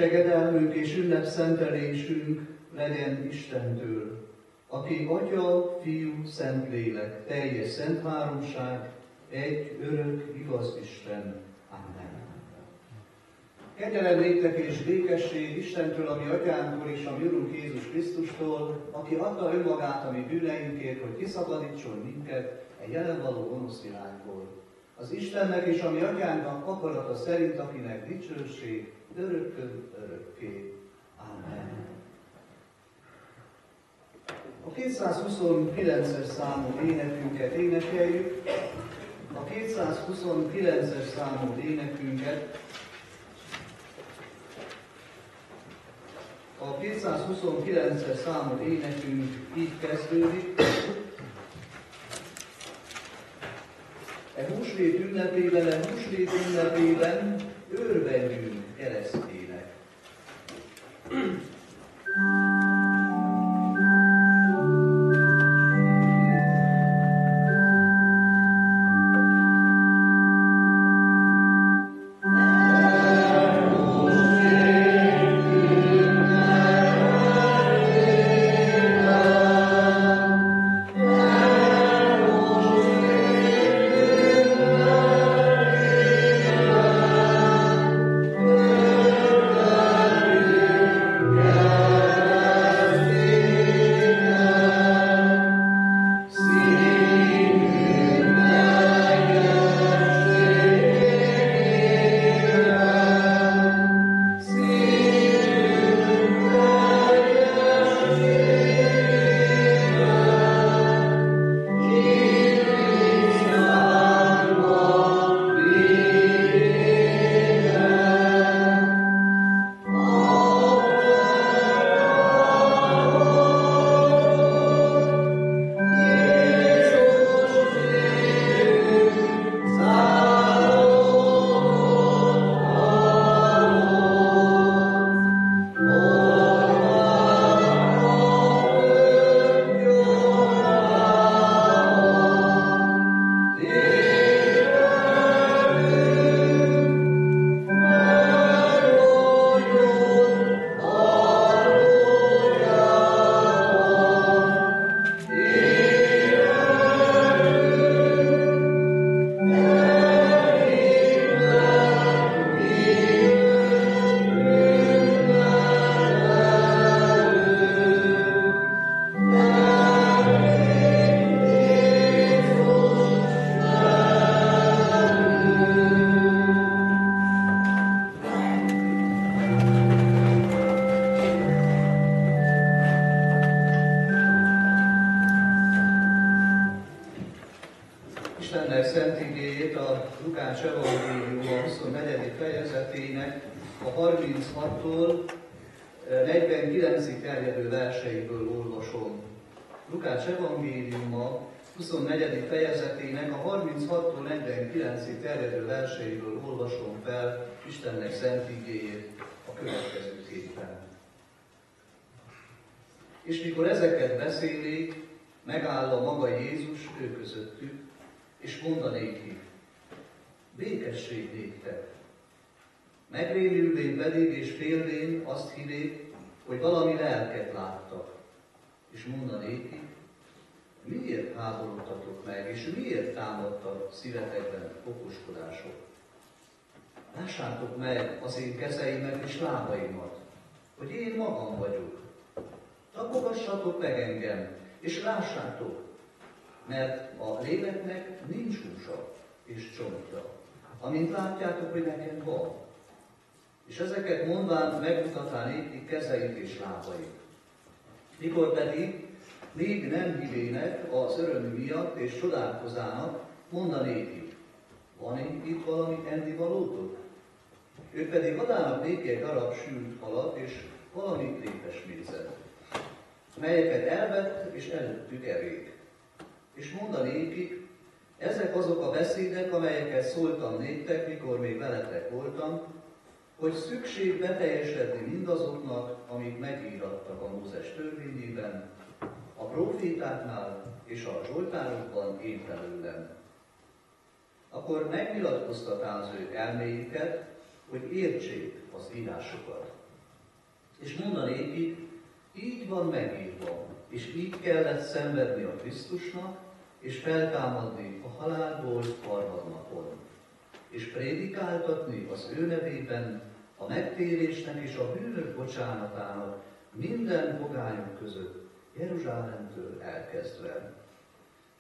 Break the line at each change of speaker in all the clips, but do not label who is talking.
segedelmünk és ünnepszentelésünk legyen Istentől, aki Atya, Fiú, Szentlélek, teljes szent háromság, egy örök, igaz Isten. Amen. Kegyelem néktek és békesség Istentől, a mi Atyánktól és a mi Urunk Jézus Krisztustól, aki adta önmagát a mi bűneinkért, hogy kiszabadítson minket egy jelenvaló gonosz világból. Az Istennek és a mi Atyánknak akarata szerint, akinek dicsőség örökkön örökké. Amen. A 229-es számú énekünket énekeljük. A 229-es számú énekünket a 229-es számú énekünk így kezdődik. E húsvét ünnepében örvendjünk keresztének. Istennek szent igéjét a Lukács evangélium a 24. fejezetének a 36-tól 49-ig terjedő verseiből olvasom. Lukács evangéliuma 24. fejezetének a 36-tól 49-ig terjedő verseiből olvasom fel Istennek szent igéjét a következőképpen. És mikor ezeket beszélik, megáll a maga Jézus ő közöttük, és mondanékik, békesség néktek. Megrémülvén pedig és félvén azt hívék, hogy valami lelket láttak, és mondanékik, miért háborodtatok meg, és miért támadtak szívetekben okoskodások? Lássátok meg az én kezeimet és lábaimat, hogy én magam vagyok. Tapogassatok meg engem, és lássátok, mert a léleknek nincs húsa és csontja, amint látjátok, hogy nekem van. És ezeket mondván megmutatá nékik kezeit és lábait. Mikor pedig még nem hívének az örömű miatt és csodálkozának, mondanékik, van itt valami ennivalótok? Ők pedig adának néki egy darab sült halat és valami répesmézet, melyeket elvett és előttük evég. És mondanékik, ezek azok a beszédek, amelyeket szóltam néktek, mikor még veletek voltam, hogy szükség beteljesedni mindazoknak, amik megírattak a Mózes törvényében, a prófétáknál és a zsoltárokban én felőlem. Akkor megnyilatkoztatá az ő elméiket, hogy értsék az írásokat. És mondanékik, így van megírva, és így kellett szenvedni a Krisztusnak, és feltámadni a halálból harmadnapon, és prédikáltatni az ő nevében a megtérésnek és a bűnök bocsánatának minden fogályok között, Jeruzsálemtől elkezdve.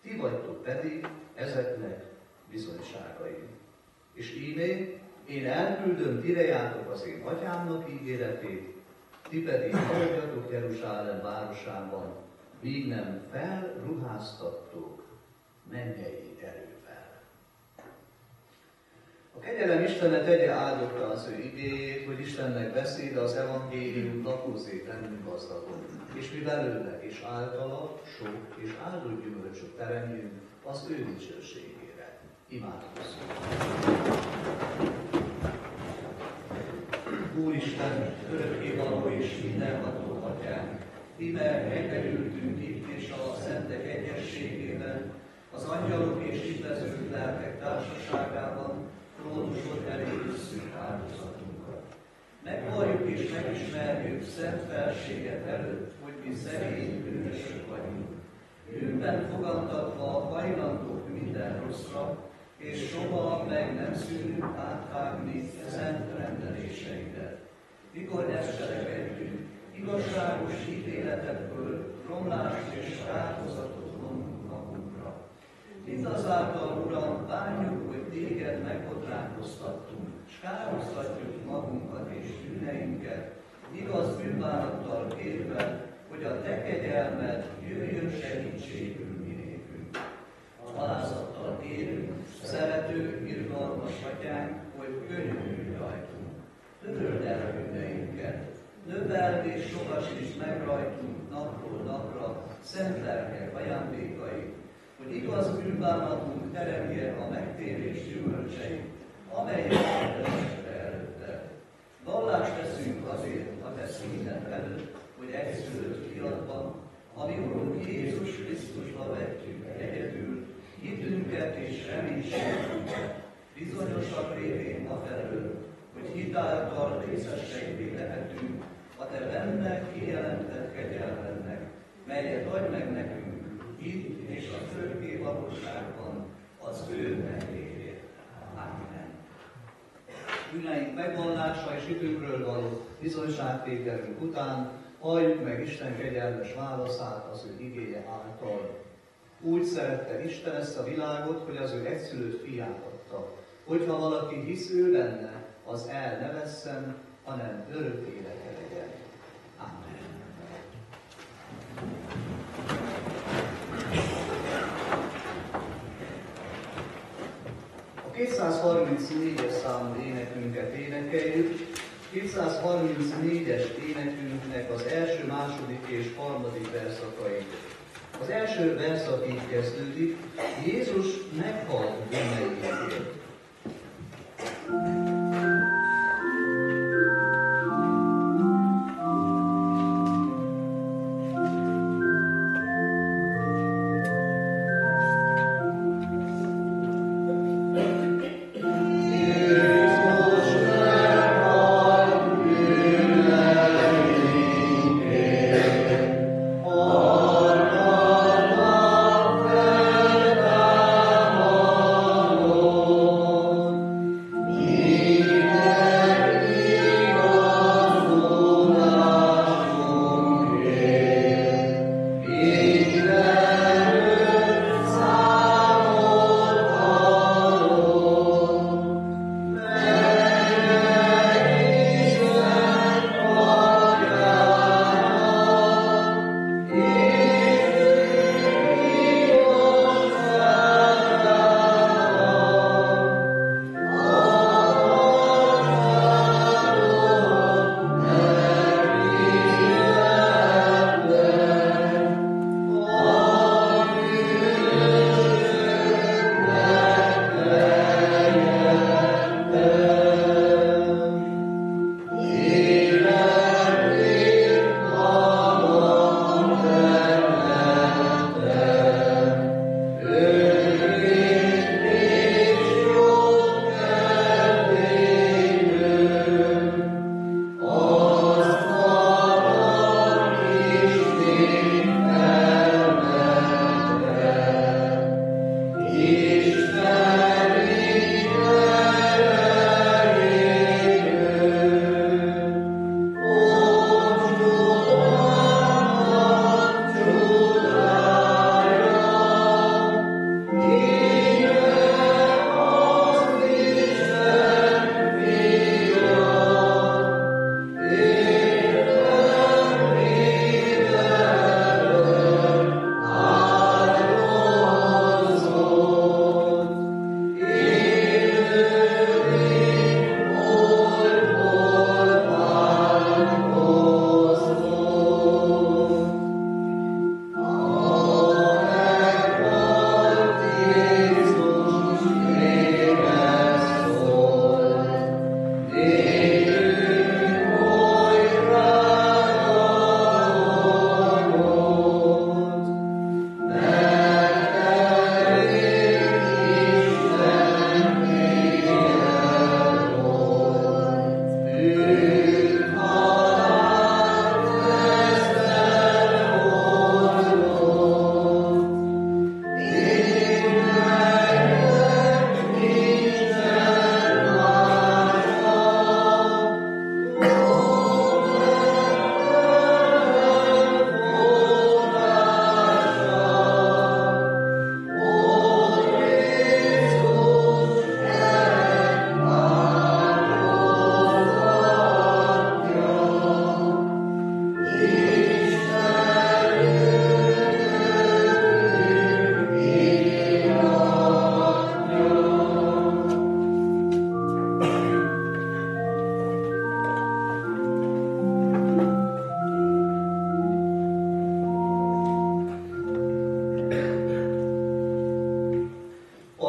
Ti vagytok pedig ezeknek bizonyságai. És íme, én elküldöm, tire jártok az én atyámnak ígéretét, ti pedig maradjatok Jeruzsálem városában, míg nem felruháztattok mennyei erővel. A kegyelem Istene tegye áldotta az ő igéjét, hogy Istennek beszéde az evangélium lakózzék bennünk gazdagon, és mi belőle és általa sok és áldott gyümölcsöt teremjünk az ő dicsőségére. Imádkozzunk! Úristen, örökkévaló és mindenható Atyánk, íme megkerültünk itt és a szentek egyességében, az angyalok és hitveszők lelkek társaságában, trónusod elé visszük áldozatunkat. Megvalljuk és megismerjük szent felséget előtt, hogy mi szerény bűnösök vagyunk. Bűnben fogantatva hajlandók minden rosszra, és soha meg nem szűnünk áthágni szent rendeléseidet. Mikor ezt cselekedjünk, igazságos ítéletekből romlást és kárhozatot vonunk magunkra. Mindazáltal, Uram, bánjuk, hogy téged megbotránkoztattunk, s kárhoztatjuk magunkat és bűneinket, igaz bűnbánattal kérve, hogy a te kegyelmed jöjjön segítségül mi nékünk. Alázattal kérünk, szerető, irgalmas Atyánk, hogy könyörülj rajtunk. Töröld el bűneinket, növeld és sokasíts meg rajtunk napról napra szent lelkek ajándékai, hogy igaz bűnbánatunk teremje a megtérés gyümölcseit, amelyek eltesette előtte. Vallást teszünk azért a te színed előtt, hogy egyszülött fiatban, ami Urunk Jézus Krisztusba vetjük egyedül, hitünket és reménységünket, bizonyosak révén afelől, hogy hitáltal részességé lehetünk a te benne kijelentett kegyelmednek, melyet adj meg nekünk itt és az örökké valóságban az ő meglévét. Amen. Bűneink megvallása és hitünkről való bizonyságtételünk után halljuk meg Isten kegyelmes válaszát az ő igéje által. Úgy szerette Isten ezt a világot, hogy az ő egyszülött fiát adta, hogyha valaki hisz ő benne, az el ne vesszen, hanem örök élete legyen. Amen. A 234-es számú énekünket énekeljük. 234-es énekünknek az első, második és harmadik verszakai. Az első verszak így kezdődik, Jézus meghalt bűneinkért.
Oh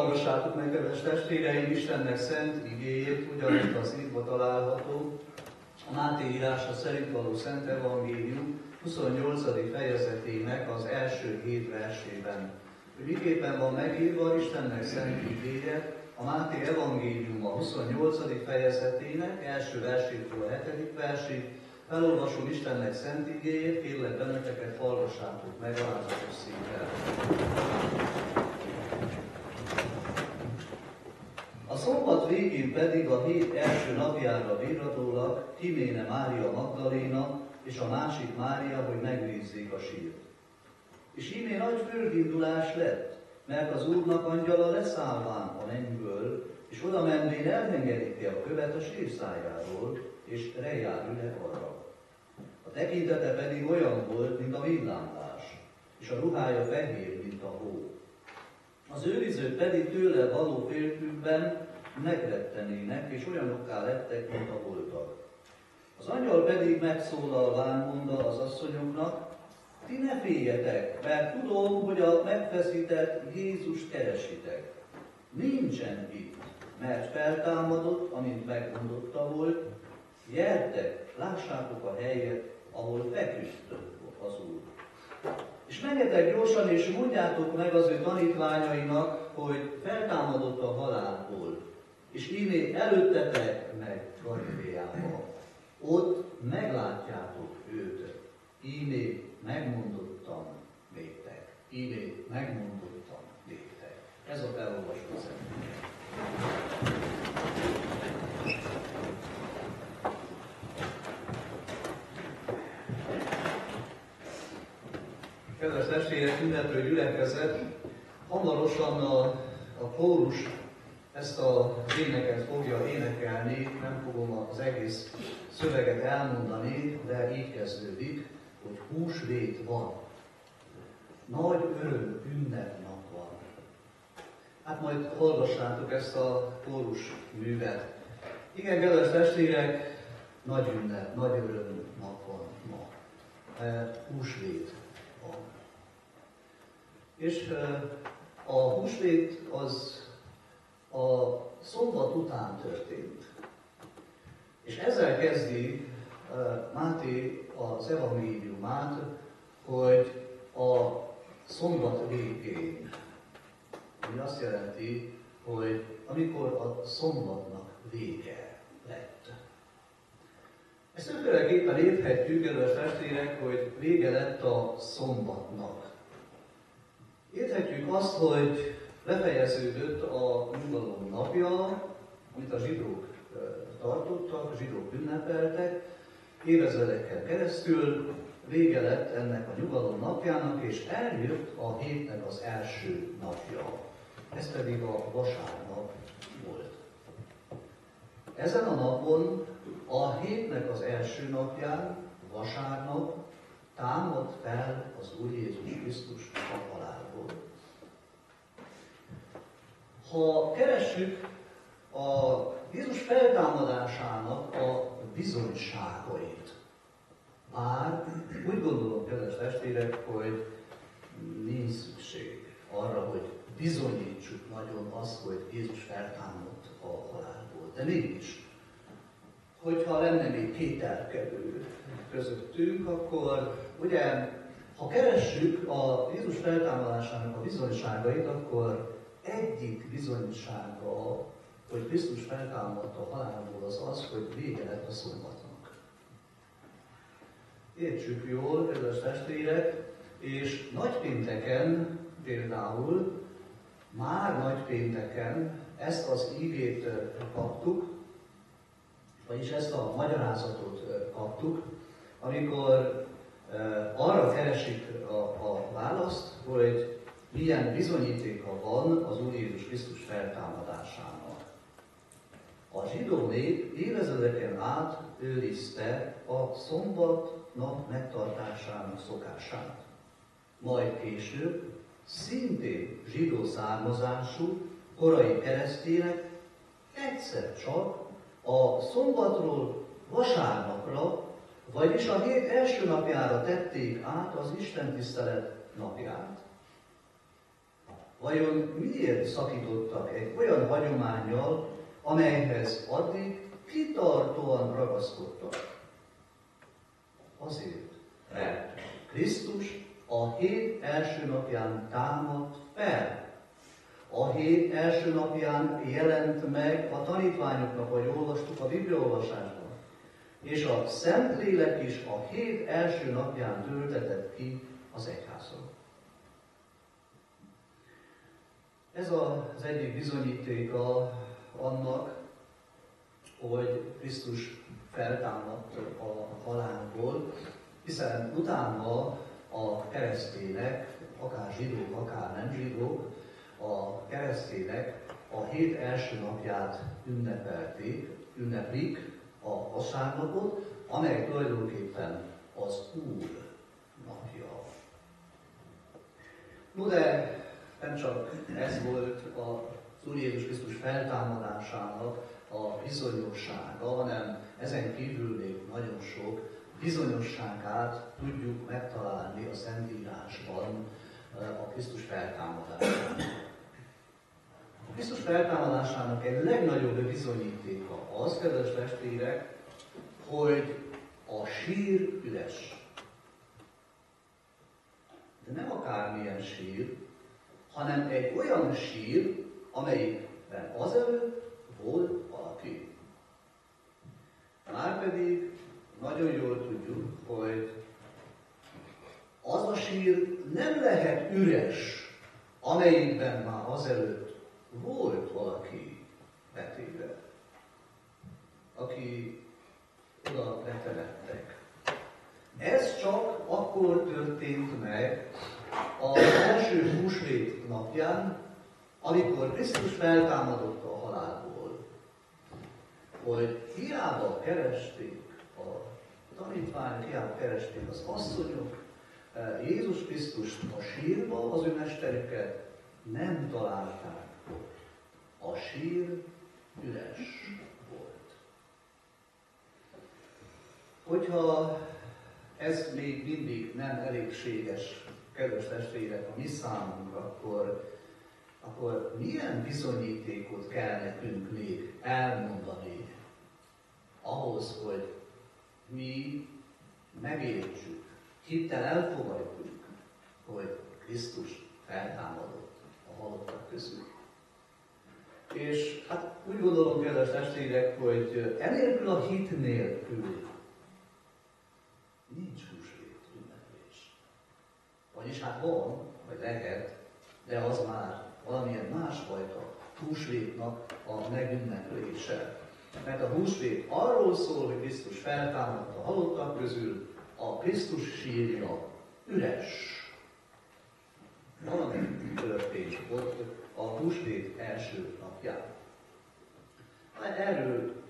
Hallgassátok meg, kedves testvéreim, Istennek szent igéjét, ugyanúgy az írva található, a Máté írása szerint való Szent Evangélium 28. fejezetének az első 7 versében. Miképpen van megírva Istennek szent igéje, a Máté Evangélium a 28. fejezetének első versétől a 7. versig. Felolvasom Istennek szent igéjét, kérlek benneteket, hallgassátok meg alázatos szívvel. A szombat végén pedig a hét első napjára virradólag kiméne Mária Magdaléna és a másik Mária, hogy megnézzék a sírt. És íme nagy fölgindulás lett, mert az Úrnak angyala leszállván a mennyből, és oda menvén elhengeríti a követ a sírszájáról, és rejár üle arra. A tekintete pedig olyan volt, mint a villámlás, és a ruhája fehér, mint a hó. Az őrizők pedig tőle való féltükben megrettenének, és olyanokká lettek, mint a holtak. Az angyal pedig megszólalván mondta az asszonyoknak, ti ne féljetek, mert tudom, hogy a megfeszített Jézust keresitek. Nincsen itt, mert feltámadott, amint megmondotta volt. Gyertek, lássátok a helyet, ahol feküdt az Úr. És menjetek gyorsan, és mondjátok meg az ő tanítványainak, hogy feltámadott a halálból, és íme előttetek meg Galileába. Ott meglátjátok őt. Íme megmondottam néktek. Íme megmondottam néktek. Ez a felolvasó személy. Kedves testvérek, ünneplő gyülekezet, hamarosan a kórus ezt az éneket fogja énekelni, nem fogom az egész szöveget elmondani, de így kezdődik, hogy húsvét van. Nagy öröm, ünnepnap van. Hát majd hallgassátok ezt a kórus művet. Igen, kedves testvérek, nagy ünnep, nagy öröm nap van ma. Húsvét van. És a húsvét az a szombat után történt. És ezzel kezdi Máté az evangéliumát, hogy a szombat végén. Ami azt jelenti, hogy amikor a szombatnak vége lett. Ezt többféleképpen érthetjük, kedves testvérek, hogy vége lett a szombatnak. Érthetjük azt, hogy befejeződött a nyugalom napja, amit a zsidók tartottak, a zsidók ünnepeltek, évezredekkel keresztül vége lett ennek a nyugalom napjának, és eljött a hétnek az első napja. Ez pedig a vasárnap volt. Ezen a napon, a hétnek az első napján, vasárnap, támad fel az Úr Jézus Krisztus a halálból. Ha keressük a Jézus feltámadásának a bizonyságait, bár úgy gondolom, kedves testvérek, hogy nincs szükség arra, hogy bizonyítsuk nagyon azt, hogy Jézus feltámadt a halálból. De mégis, hogyha lenne még kételkedő közöttünk, akkor ugye, ha keressük a Jézus feltámadásának a bizonyságait, akkor egyik bizonysága, hogy Krisztus feltámadt a halálból, az az, hogy vége lett a szombatnak. Értsük jól, kedves testvérek, és nagypénteken például, már nagypénteken ezt az ígét kaptuk, vagyis ezt a magyarázatot kaptuk, amikor arra keresik a választ, hogy milyen bizonyítéka van az Úr Jézus Krisztus feltámadásának. A zsidó nép évezredeken át őrizte a szombat nap megtartásának szokását. Majd később szintén zsidó származású korai keresztények egyszer csak a szombatról vasárnapra, vagyis a hét első napjára tették át az istentisztelet napját. Vajon miért szakítottak egy olyan hagyománnyal, amelyhez addig kitartóan ragaszkodtak? Azért, mert Krisztus a hét első napján támadt fel. A hét első napján jelent meg a tanítványoknak, ahogy olvastuk a Bibliaolvasásban. És a Szentlélek is a hét első napján töltetett ki az egyházon. Ez az egyik bizonyítéka annak, hogy Krisztus feltámadt a halálból, hiszen utána a keresztények, akár zsidók, akár nem zsidók, a keresztények a hét első napját ünneplik a vasárnapot, amely tulajdonképpen az Úr napja. No de nem csak ez volt az Úr Jézus Krisztus feltámadásának a bizonyossága, hanem ezen kívül még nagyon sok bizonyosságát tudjuk megtalálni a Szentírásban a Krisztus feltámadásának. A Krisztus feltámadásának egy legnagyobb bizonyítéka az, kedves testvérek, hogy a sír üres. De nem akármilyen sír, hanem egy olyan sír, amelyikben azelőtt volt valaki. Márpedig nagyon jól tudjuk, hogy az a sír nem lehet üres, amelyikben már azelőtt volt valaki betéve, aki oda letemettek. Ez csak akkor történt meg az első húsvét napján, amikor Krisztus feltámadott a halálból, hogy hiába keresték a tanítványok, hiába keresték az asszonyok Jézus Krisztust a sírba, az ő mesterüket, nem találták ott. A sír üres volt. Hogyha ez még mindig nem elégséges, kedves testvérek, a mi számunkra, akkor milyen bizonyítékot kell nekünk még elmondani ahhoz, hogy mi megértsük, hittel elfogadjuk, hogy Krisztus feltámadott a halottak közül. És hát úgy gondolom, kedves testvérek, hogy enélkül a hit nélkül nincs húsvét ünneplés. Vagyis hát van, vagy lehet, de az már valamilyen másfajta húsvétnak a megünneplése. Mert a húsvét arról szól, hogy Krisztus feltámadt a halottak közül, a Krisztus sírja üres. Valami történt ott a húsvét első napján.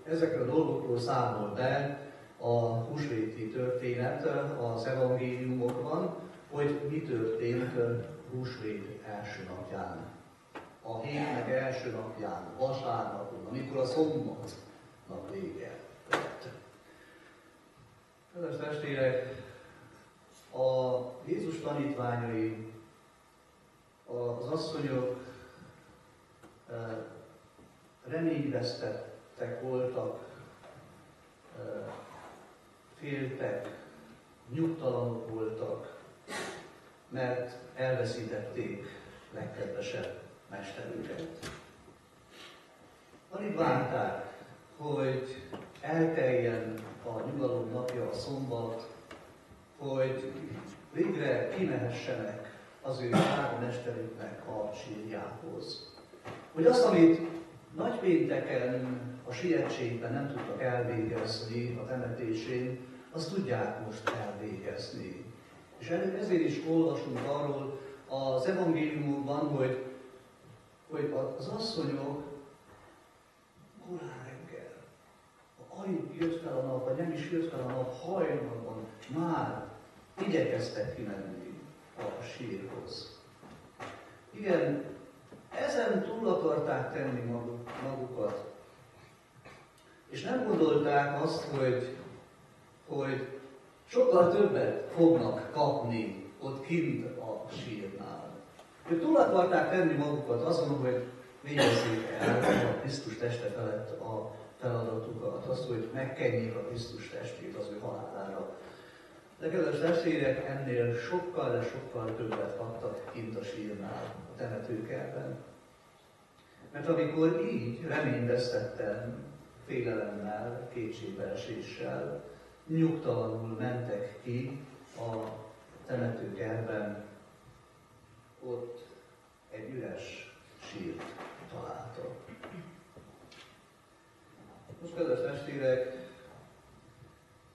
Ezekről a dolgokról számol be a húsvéti történet az evangéliumokban, hogy mi történt húsvét első napján. A hétnek első napján, vasárnapon, amikor a szombatnak vége lett. Kedves testvérek, a Jézus tanítványai, az asszonyok reményvesztettek voltak, féltek, nyugtalanok voltak, mert elveszítették legkedvesebb mesterüket. Alig várták, hogy elteljen a nyugalom napja, a szombat, hogy végre kimehessenek az ő drága mesterüknek a sírjához. Hogy azt, amit nagypénteken a sietségben nem tudtak elvégezni a temetésén, azt tudják most elvégezni. És ezért is olvasunk arról az evangéliumokban, hogy az asszonyok korán reggel, alig jött fel a nap, vagy nem is jött fel a nap, hajnalban már igyekeztek kimenni a sírhoz. Igen, ezen túl akarták tenni magukat. És nem gondolták azt, hogy sokkal többet fognak kapni ott kint a sírnál. Ők túl akarták tenni magukat azon, hogy végezzék el a Krisztus teste felett a feladatukat, azt, hogy megkenjék a Krisztus testét az ő halálára. De kedves testvérek, ennél sokkal, de sokkal többet kaptak kint a sírnál, a temetőkertben. Mert amikor így reményvesztetten, félelemmel, kétségbeeséssel, nyugtalanul mentek ki a temetőkertben, ott egy üres sírt találtak. Most, kedves testvérek,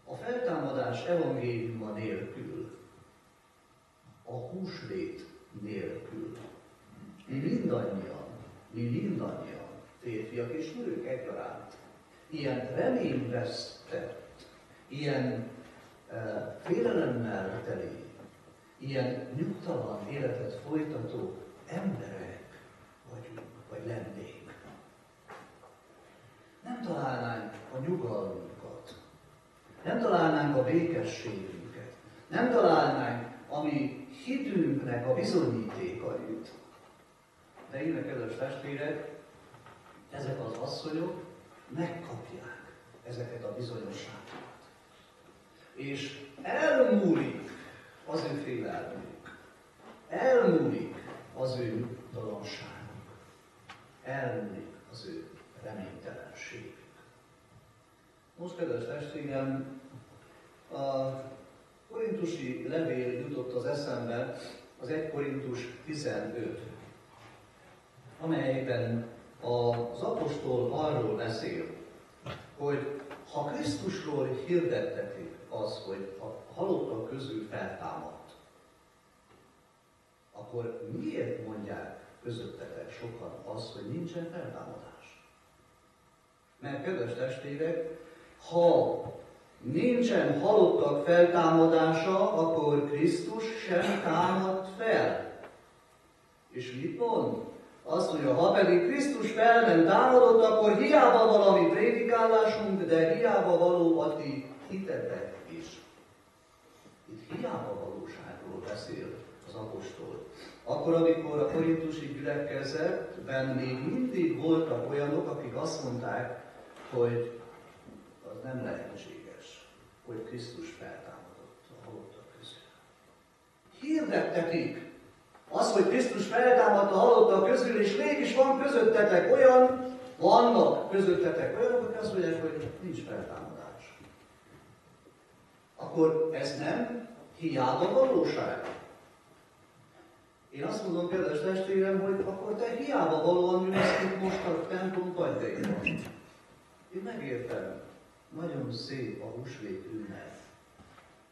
a feltámadás evangéliuma nélkül, a húsvét nélkül, mi mindannyian, férfiak és nők egyaránt, ilyen reményvesztett, ilyen félelemmel teli, ilyen nyugtalan életet folytató emberek vagyunk, vagy lennénk. Nem találnánk a nyugalmunkat, nem találnánk a békességünket, nem találnánk a mi hitünknek a bizonyítékait. De íme, kedves testvérek, ezek az asszonyok megkapják ezeket a bizonyosságokat. És elmúlik az ő félelmük, elmúlik az ő nyugtalanságuk, elmúlik az ő reménytelenségük. Most, kedves testvérem, a korintusi levél jutott az eszembe, az 1 Korintus 15, amelyben az apostol arról beszél, hogy ha Krisztusról hirdettetik az, hogy a halottak közül feltámadt, akkor miért mondják közöttetek sokan azt, hogy nincsen feltámadás? Mert, kedves testvérek, ha nincsen halottak feltámadása, akkor Krisztus sem támad fel. És mit mond? Azt mondja, ha pedig Krisztus fel nem támadott, akkor hiába van a mi prédikálásunk, de hiába való a ti hitetek is. Itt hiába valóságról beszél az apostol. Akkor, amikor a korintusi gyülekezetben még mindig voltak olyanok, akik azt mondták, hogy az nem lehetséges, hogy Krisztus feltámadott a halottak közül. Hirdettetik az, hogy Krisztus feltámadt a halottak közül, és mégis van közöttetek vannak közöttetek olyanok, akik azt mondják, hogy nincs feltámadás. Akkor ez nem hiába valóság. Én azt mondom, kedves testvérem, hogy akkor te hiába valóan ülsz itt most a templom padjaiban. Én megértem, nagyon szép a húsvét ünnep.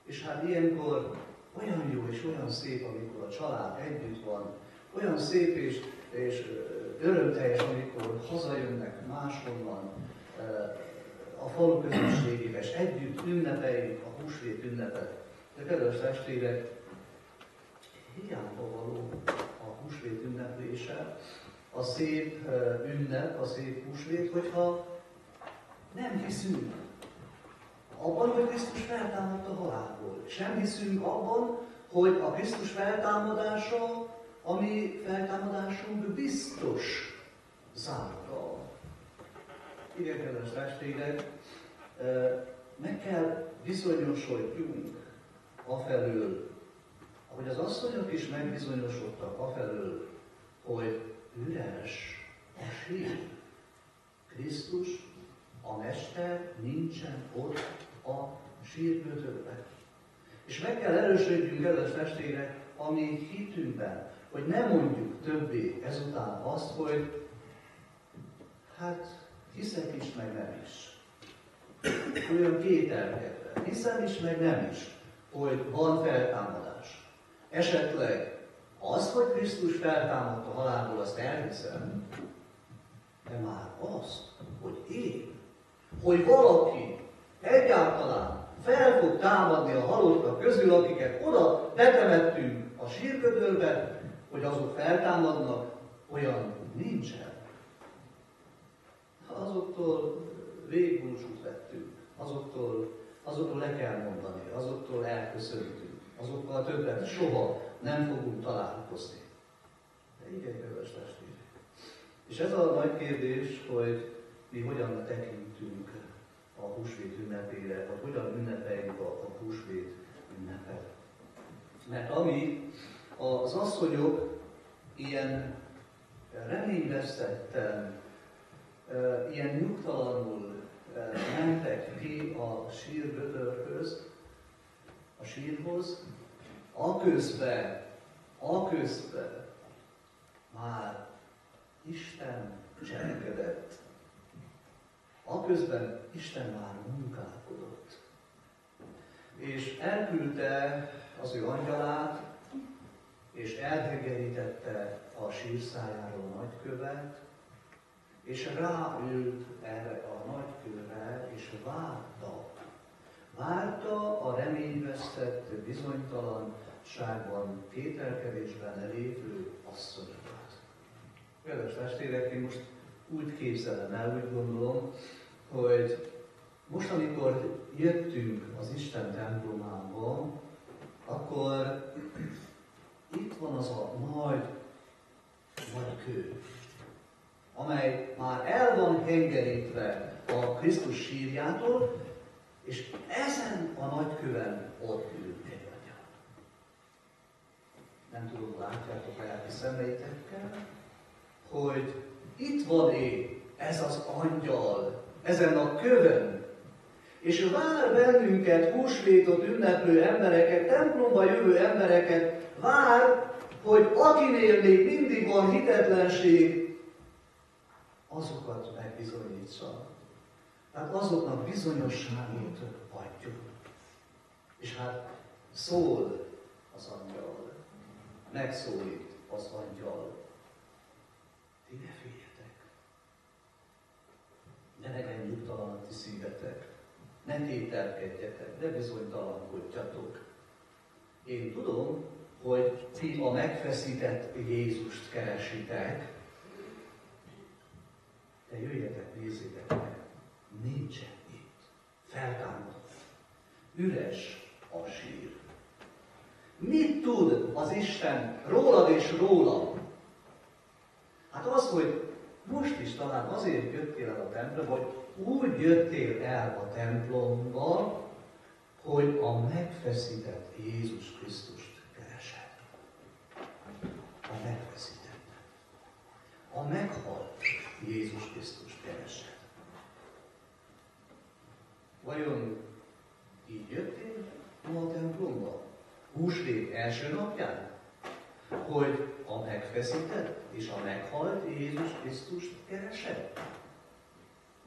És hát ilyenkor olyan jó és olyan szép, amikor a család együtt van, olyan szép és örömteljes, amikor hazajönnek máshonnan a falu közösségébe, és együtt ünnepeljük a húsvét ünnepet. De kedves testvérek, hiába való a húsvét ünneplése, a szép ünnep, a szép húsvét, hogyha nem hiszünk abban, hogy Krisztus feltámadt a halálból. És nem hiszünk abban, hogy a Krisztus feltámadása, a mi feltámadásunk biztos záruka. Igen, kedves testvérek, meg kell bizonyosodjunk afelől, ahogy az asszonyok is megbizonyosodtak afelől, hogy üres a sír. Krisztus, a Mester nincsen ott a sírgödörben. És meg kell erősödjünk, kedves testvérek, a mi hitünkben, hogy ne mondjuk többé ezután azt, hogy hát hiszek is, meg nem is. Olyan kételkedve. Hiszem is, meg nem is, hogy van feltámadás. Esetleg az, hogy Krisztus feltámadt a halálból, azt elhiszem, de már azt, hogy én, hogy valaki egyáltalán fel fog támadni a halottak közül, akiket oda betemettünk a sírgödörbe, hogy azok feltámadnak, olyan nincsen. Azoktól végbúcsút vettünk, azoktól le kell mondani, azoktól elköszöntünk, azokkal többet soha nem fogunk találkozni. Igen, kedves testvérek. És ez a nagy kérdés, hogy mi hogyan tekintünk a húsvét ünnepére, vagy hogyan ünnepeljük a húsvét ünnepet. Mert ami az asszonyok ilyen reményvesztetten, ilyen nyugtalanul mentek ki a sírvödörhöz, a sírhoz, aközben már Isten cselekedett. Aközben Isten már munkálkodott. És elküldte az ő angyalát, és elhengerítette a sírszájáról a nagykövet, és ráült erre a nagykőre, és várta a reményvesztett, bizonytalanságban, kételkedésben lévő asszonyokat. Kedves testvérek, én most úgy képzelem el, úgy gondolom, hogy most, amikor jöttünk az Isten templomába, akkor itt van az a nagy kő, amely már el van hengerítve a Krisztus sírjától, és ezen a nagy kően ott ül egy angyal. Nem tudom, látjátok a lelki szemeitekkel, hogy itt van ez az angyal, ezen a kövön, és vár bennünket, húsvétot ünneplő embereket, templomba jövő embereket, vár, hogy akinél még mindig van hitetlenség, azokat megbizonyítsa. Tehát azoknak bizonyosságot adjuk. És hát szól az angyal, megszólít az angyal. Ti ne féljetek, ne legyen nyugtalan a ti szívetek, ne kételkedjetek, ne bizonytalankodjatok. Én tudom, hogy ti a megfeszített Jézust keresitek, de jöjjetek, nézzétek meg, nincsen itt, feltámadott, üres a sír. Mit tud az Isten rólad és rólam? Hát az, hogy most is talán azért jöttél el a templomba, vagy úgy jöttél el a templomba, hogy a megfeszített Jézus Krisztust keresed. A megfeszített. A meghalt Jézus Krisztust keresed. Vajon így jöttél ma a templomba? Húsvét első napján? Hogy a megfeszített és a meghalt Jézus Krisztust keresed?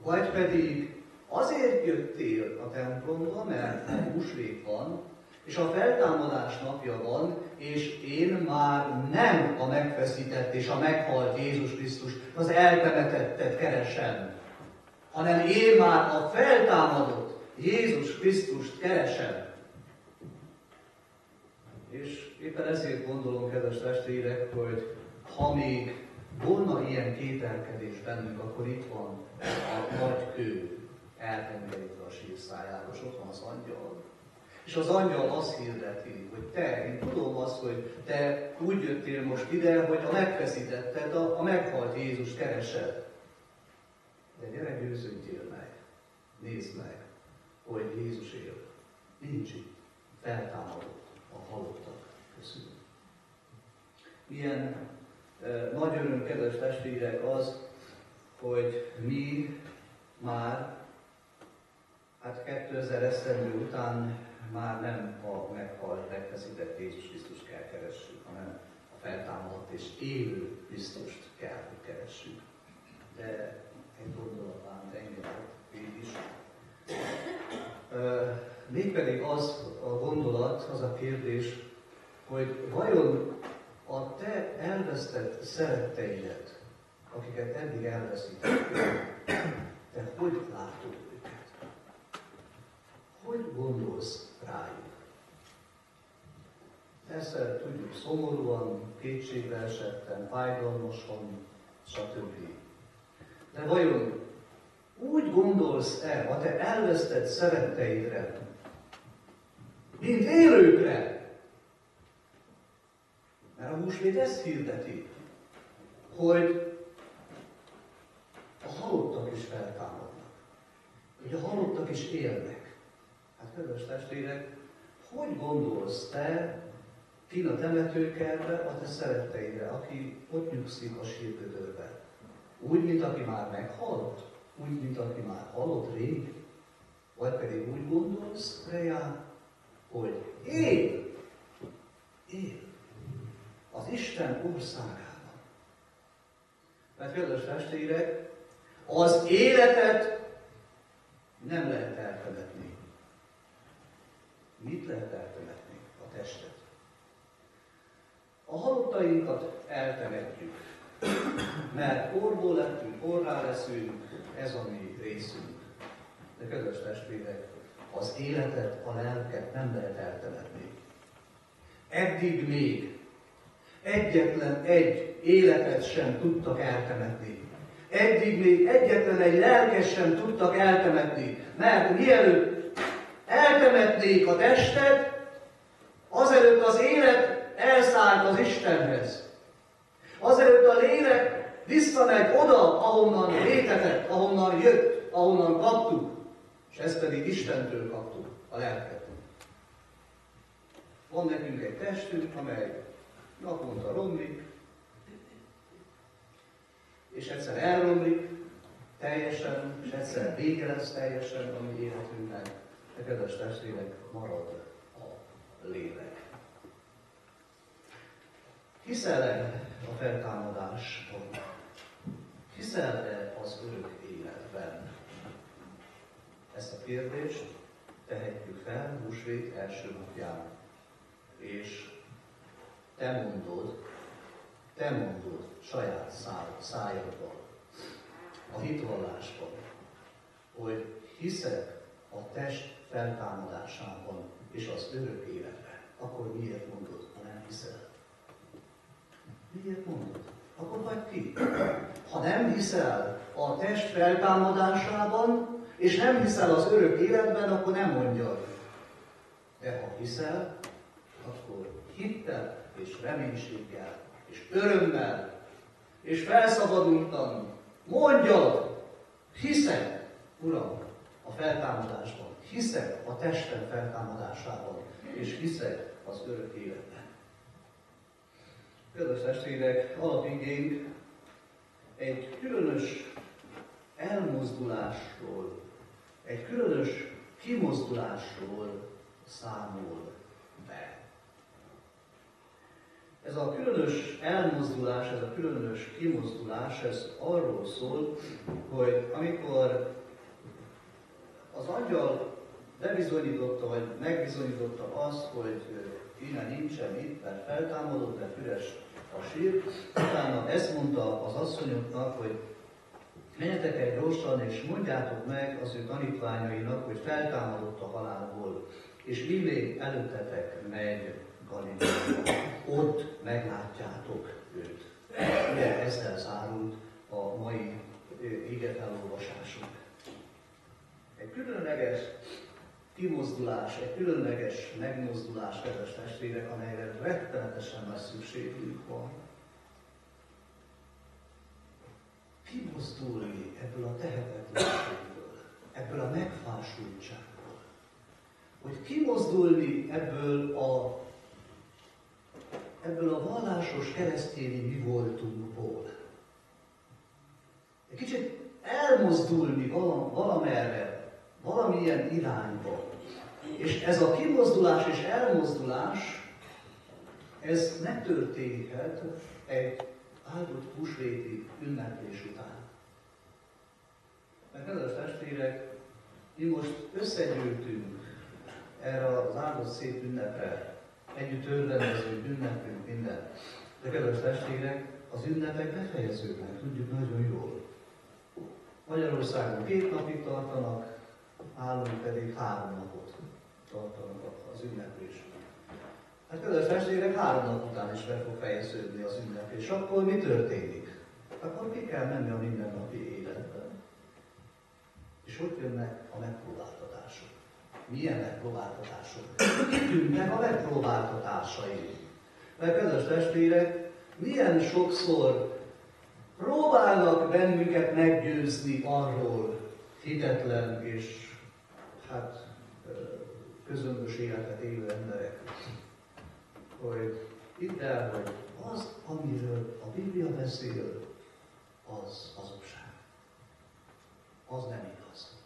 Vagy pedig azért jöttél a templomba, mert a húsvét van, és a feltámadás napja van, és én már nem a megfeszített és a meghalt Jézus Krisztust, az eltemetettet keresem, hanem én már a feltámadott Jézus Krisztust keresem. És éppen ezért gondolom, kedves testvérek, hogy ha még volna ilyen kételkedés bennünk, akkor itt van a nagy kő elhengerítve a sírszájáról, és ott van az angyal. És az angyal azt hirdeti, hogy én tudom azt, hogy te úgy jöttél most ide, hogy a megfeszítetted, a meghalt Jézust keresed. De gyere, győződjél meg, nézd meg, hogy Jézus él. Nincs itt, feltámadott a halottak közül. Milyen nagy öröm, kedves testvérek, az, hogy mi már 2000 esztendő után már nem a meghalt, megfeszített Jézus Krisztust kell keressük, hanem a feltámadott és élő Krisztust kell, hogy keressük. De egy gondolatán engedett így is. Mégpedig az a gondolat, az a kérdés, hogy vajon a te elvesztett szeretteidet, akiket eddig elveszítettél, te hogy látod őket? Hogy gondolsz rájuk? Persze tudjuk, szomorúan, kétségbe esetten, fájdalmasan, stb. De vajon úgy gondolsz-e a te elvesztett szeretteidre, mint élőkre? Mert a húsvét ezt hirdeti. hogy a halottak is feltámadnak. Hogy a halottak is élnek. Hát kedves testvérek, hogy gondolsz te kint a temetőkerbe a te szeretteidre, aki ott nyugszik a sírgödörben? Úgy, mint aki már meghalt? Úgy, mint aki már halott rég? Vagy pedig úgy gondolsz rá, hogy él az Isten országában. Mert kedves testvérek, az életet nem lehet eltemetni. Mit lehet eltemetni? A testet. A halottainkat eltemetjük, mert porból lettünk, porrá leszünk, ez a mi részünk. De kedves testvérek, az életet, a lelket nem lehet eltemetni. Eddig még egyetlen egy életet sem tudtak eltemetni. Eddig még egyetlen egy lelket sem tudtak eltemetni, mert mielőtt eltemetnék a testet, azelőtt az élet elszállt az Istenhez. Azelőtt a lélek visszamegy oda, ahonnan létezett, ahonnan jött, ahonnan kaptuk, és ezt pedig Istentől kaptuk, a lelket. Van nekünk egy testünk, amely naponta romlik, és egyszer elromlik teljesen, és egyszer vége lesz teljesen a mi életünknek. De kedves testvérek, marad a lélek. Hiszel-e a feltámadásban? Hiszel-e az örök életben? Ezt a kérdést tehetjük fel húsvét első napján. És te mondod saját szájaddal, a hitvallásban, hogy hiszek a test feltámadásában és az örök életben. Akkor miért mondod, ha nem hiszel? Miért mondod? Akkor hagyd ki. Ha nem hiszel a test feltámadásában, és nem hiszel az örök életben, akkor nem mondjad. De ha hiszel, akkor hittel és reménységgel, és örömmel, és felszabadultan mondjad, hiszek, Uram, a feltámadásban, hiszek a testem feltámadásában, és hiszek az örök életben. Kedves testvérek, alapigénk egy különös elmozdulásról, egy különös kimozdulásról számol be. Ez a különös elmozdulás, ez a különös kimozdulás, ez arról szól, hogy amikor az angyal bebizonyította, vagy megbizonyította azt, hogy innen nincsen itt, mert feltámadott, mert üres a sír, utána ezt mondta az asszonyoknak, hogy menjetek el gyorsan, és mondjátok meg az ő tanítványainak, hogy feltámadott a halálból, és még előttetek megy Galileába. Ott meglátjátok őt. Ugye ezzel zárult a mai ige felolvasásunk. Egy különleges kimozdulás, egy különleges megmozdulás, kedves testvérek, amelyre rettenetesen nagy szükségünk van. Kimozdulni ebből a tehetetlenségből, ebből a megfásultságból. Hogy kimozdulni ebből a vallásos keresztényi mi voltunkból. Egy kicsit elmozdulni valamerre, valamilyen irányba. És ez a kimozdulás és elmozdulás, ez megtörténhet egy áldott húsvéti ünneplés után. Mert kedves testvérek, mi most összegyűltünk erre az áldott szép ünnepre, együtt örvendezünk, ünnepünk minden. De kedves testvérek, az ünnepek befejeződnek, tudjuk nagyon jól. Magyarországon 2 napig tartanak, nálunk pedig 3 napot tartanak az ünneplés. Hát kedves testvérek, 3 nap után is be fog fejeződni az ünneplés. Akkor mi történik? Akkor ki kell menni a mindennapi életben. És ott jönnek a megpróbáltatások. Milyen megpróbáltatások? Kitűnnek a megpróbáltatásai. Mert kedves testvérek, milyen sokszor próbálnak bennünket meggyőzni arról, hitetlen és közömbös életet élő emberek, hogy hidd el, hogy az, amiről a Biblia beszél, az hazugság. Az nem igaz.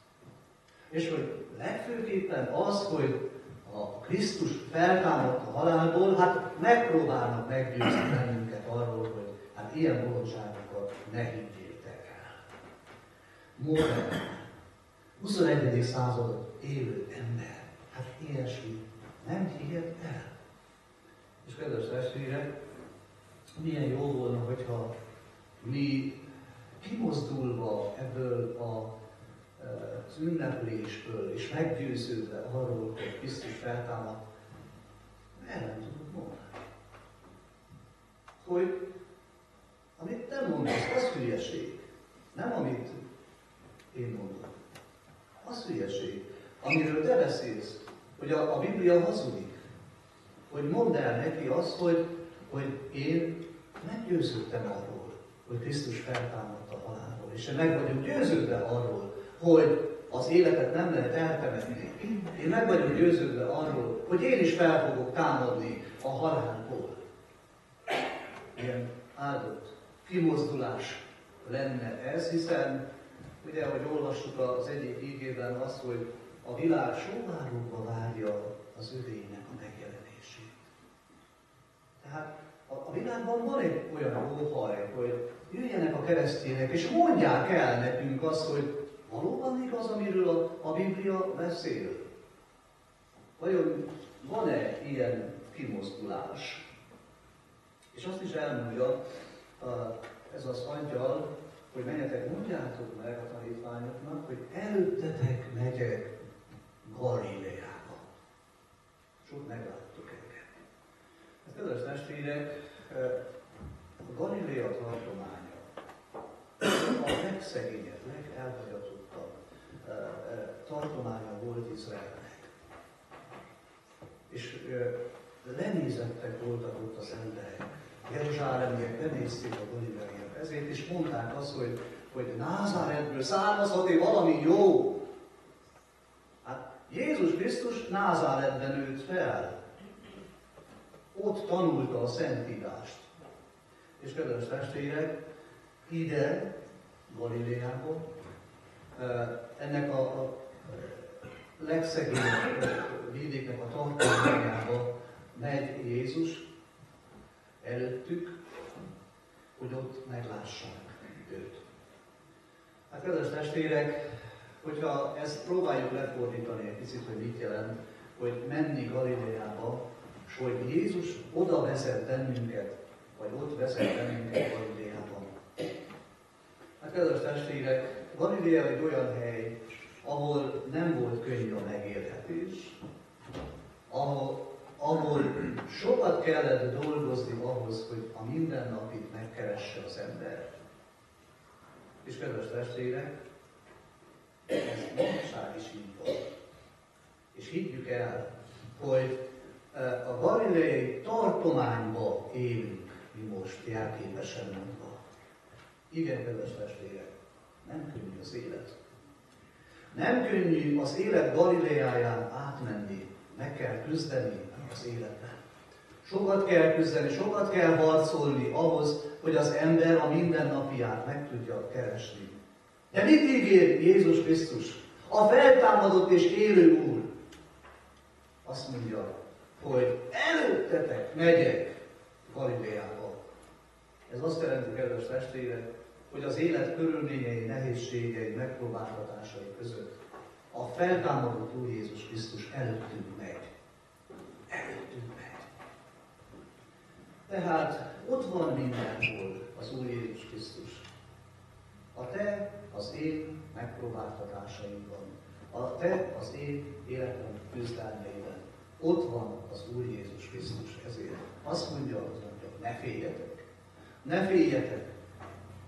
És hogy legfőképpen az, hogy a Krisztus feltámadt a halálból, megpróbálnak meggyőzni bennünket arról, hogy ilyen bolondságokat ne higgyétek el. Modern, 21. századot élő ember, ilyesmi nem hihet el. És kedves testvérek, milyen jó volna, hogyha mi kimozdulva ebből az ünneplésből és meggyőződve arról, hogy Krisztus feltámadt, el nem tudunk mondani. Hogy amit te mondasz, az hülyeség. Nem amit én mondom. Az hülyeség. Amiről te beszélsz, hogy a Biblia hazudik. Hogy mondd el neki azt, hogy én meggyőződtem arról, hogy Krisztus feltámadt a halálból. És én meg vagyok győződve arról, hogy az életet nem lehet eltemetni. Én meg vagyok győződve arról, hogy én is fel fogok támadni a halálból. Ilyen áldott kimozdulás lenne ez, hiszen ugye, ahogy olvassuk az egyik ígében azt, hogy a világ sóvárogva várja az övéinek a megjelenését. Tehát a világban van egy olyan óhaj, hogy jöjjenek a keresztények, és mondják el nekünk azt, hogy valóban igaz, amiről a Biblia beszél. Vajon van-e ilyen kimozdulás? És azt is elmondja ez az angyal, hogy menjetek, mondjátok meg a tanítványoknak, hogy előttetek megyek Galileába. És ott megláttuk őket. Hát, kedves testvérek, a Galilea tartománya a legszegényebb, legelhagyatottabb tartománya volt Izraelnek. És lenézettek voltak ott az emberek. Jeruzsálemiek benézték a Galileát. Ezért is mondták azt, hogy Názáretből származhat-e valami jó. Hát Jézus Krisztus Názáretben nőtt fel. Ott tanulta a Szentírást. És kedves testvérek, ide, Galileába, ennek a legszegényebb vidéknek a tartományába megy Jézus előttük, hogy ott meglássák őt. Hát kedves testvérek, hogyha ezt próbáljuk lefordítani egy picit, hogy mit jelent, hogy menni Galileába, és hogy Jézus oda vezet bennünket, vagy ott vezet bennünket Galileában. Hát kedves testvérek, Galilea egy olyan hely, ahol nem volt könnyű a megélhetés, ahol sokat kellett dolgozni ahhoz, hogy a mindennapit megkeresse az ember. És kedves testvérek, ez manapság is így van. És higgyük el, hogy a galileai tartományba élünk mi most, jelképesen mondva. Igen, kedves testvérek, nem könnyű az élet. Nem könnyű az élet Galileáján átmenni, meg kell küzdeni az életben. Sokat kell küzdeni, sokat kell harcolni ahhoz, hogy az ember a mindennapját meg tudja keresni. De mit ígér Jézus Krisztus? A feltámadott és élő Úr. Azt mondja, hogy előttetek megyek Galileába. Ez azt jelenti, kedves testvérek, hogy az élet körülményei, nehézségei, megpróbáltatásai között a feltámadott Úr Jézus Krisztus előttünk megy. Előttünk megy. Tehát ott van mindenhol az Úr Jézus Krisztus. A te, az én megpróbáltatásainkban, a te, az én életem küzdelmeiben. Ott van az Úr Jézus Krisztus. Ezért azt mondja az Atya, ne féljetek. Ne féljetek.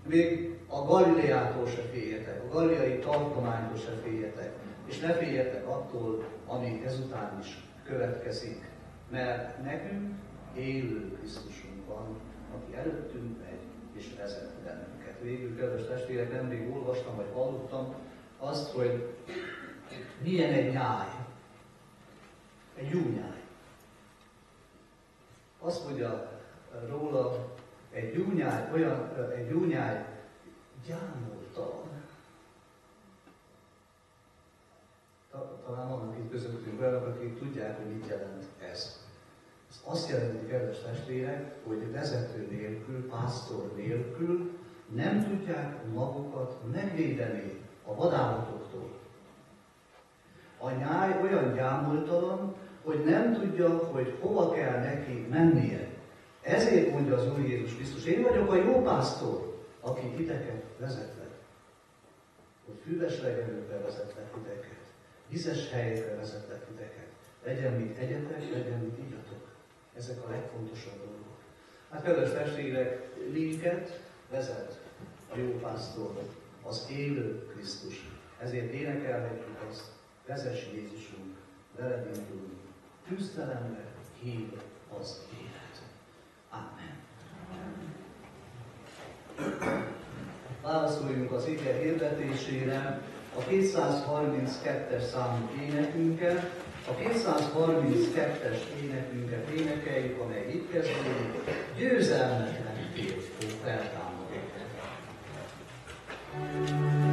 Még a Galileától se féljetek, a galileai tartománytól se féljetek. És ne féljetek attól, ami ezután is következik. Mert nekünk élő Krisztusunk van, aki előttünk megy és vezet bennünket. végül, kedves testvérek, nemrég olvastam, vagy hallottam azt, hogy milyen egy nyáj. Egy jó nyáj. Azt mondja róla, egy jó nyáj gyámoltalan. Talán vannak itt közöttünk olyanok, akik tudják, hogy mit jelent ez. Ez azt jelenti, kedves testvérek, hogy vezető nélkül, pásztor nélkül nem tudják magukat megvédeni a vadállatoktól. A nyáj olyan gyámoltalan, hogy nem tudja, hogy hova kell neki mennie. Ezért mondja az Úr Jézus Krisztus, én vagyok a jó pásztor, aki titeket vezetlek. Hogy füves legelőkbe vezetlek titeket, vizes helyekre vezetlek titeket. Legyen mit egyetek, legyen mit igyatok. Ezek a legfontosabb dolgok. Hát kedves testvérek, minket vezet a jó pásztor, az élő Krisztus. Ezért énekelhetjük azt, vezess Jézusunk, veled indulunk, küzdelemre hív az élet. Amen. Válaszoljunk az ige hirdetésére a 232-es számú énekünket. A 232-es énekünket énekeljük, amely itt kezdődik, győzelmetlen férfi feltámadott.
Yeah.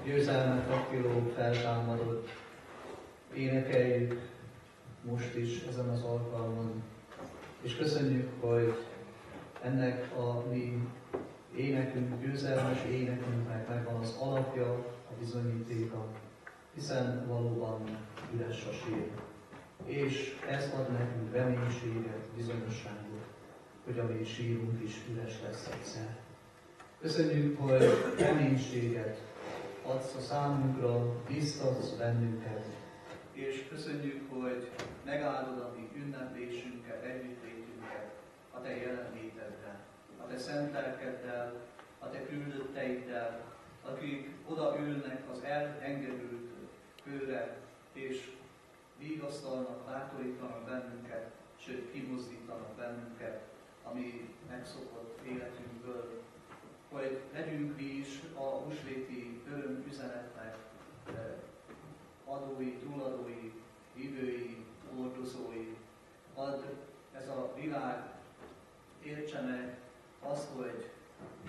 győzelmet kapiló, feltámadott. Énekeljük most is ezen az alkalmon, és köszönjük, hogy ennek a mi énekünk, győzelmes énekünknek megvan az alapja, a bizonyítéka, hiszen valóban üres a sír. És ez ad nekünk reménységet, bizonyosságot, hogy a mi sírunk is üres lesz egyszer. Köszönjük, hogy reménységet adsz a számunkra, biztatsz bennünket, és köszönjük, hogy megáldod a mi ünneplésünket, együttlétünket a Te jelenléteddel, a Te szent lelkeddel, a Te küldötteiddel, akik odaülnek az elengedült kőre, és vigasztalnak, bátorítanak bennünket, sőt kimozdítanak bennünket a mi megszokott életünkből, hogy legyünk mi is a húsvéti örömüzenetnek adói, túladói, hívői, hordozói. Add ez a világ értse meg azt, hogy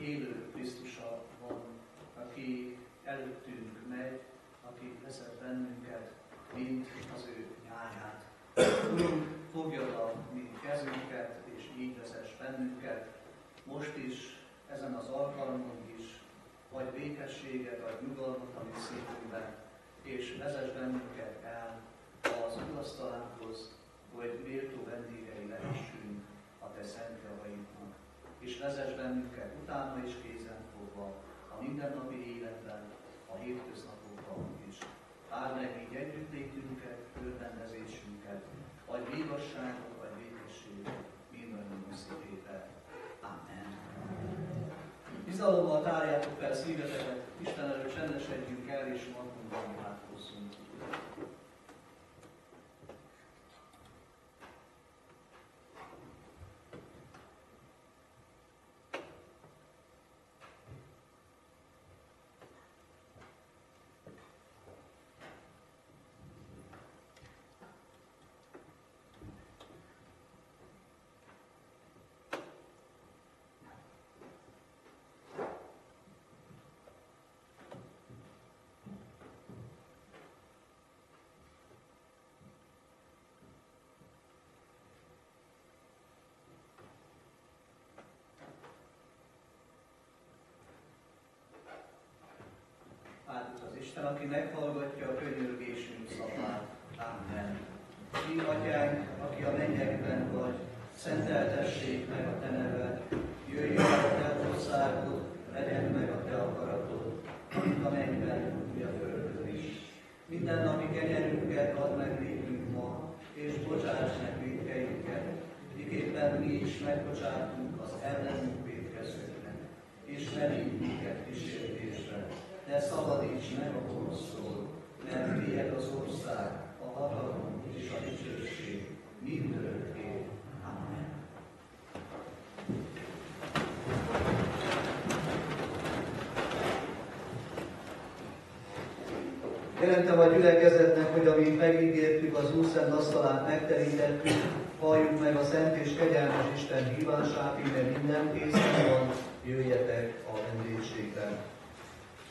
élő Krisztusa van, aki előttünk megy, aki vezet bennünket, mint az ő nyáját. Urunk, fogjad a mi kezünket, és így vezess bennünket, most is, ezen az alkalmon is, vagy békességet, vagy nyugalmat a mi szívünkben, és vezess bennünket el az urasztalánkhoz, hogy méltó vendégei lehessünk a Te szent javainknak. És vezess bennünket utána is kézenfogva a mindennapi életben, a hétköznapokban is. Áld meg így együttlétünket, örvendezésünket, vagy igazságot, vagy békességet mindannyiunk szívébe. Amen. Bizalommal tárjátok fel szíveteket, Isten előtt csendesedjünk el, és magunkban imádkozzunk. Áldott az Isten, aki meghallgatja a könyörgésünk szavát. Amen. Mi atyánk, aki a mennyekben vagy, szenteltessék meg a Te neved, jöjjön el a Te országod, legyen meg a Te akaratod, mint a mennyben, úgy a földön is. Minden napi kenyerünket add meg nékünk ma, és bocsáss meg vétkeinket, miképpen mi is megbocsátunk az ellenünk vétkezőknek, és ne vigy minket kísértésre, de szabadíts meg a gonosztól, mert tiéd az ország, a hatalom és a dicsőség mindörökké. Amen. Jelentem a gyülekezetnek, hogy amit megígértük, az Úrszent asztalát megterítettük, halljuk meg a szent és kegyelmes Isten hívását, ide minden készen van, jöjjetek a vendégségben.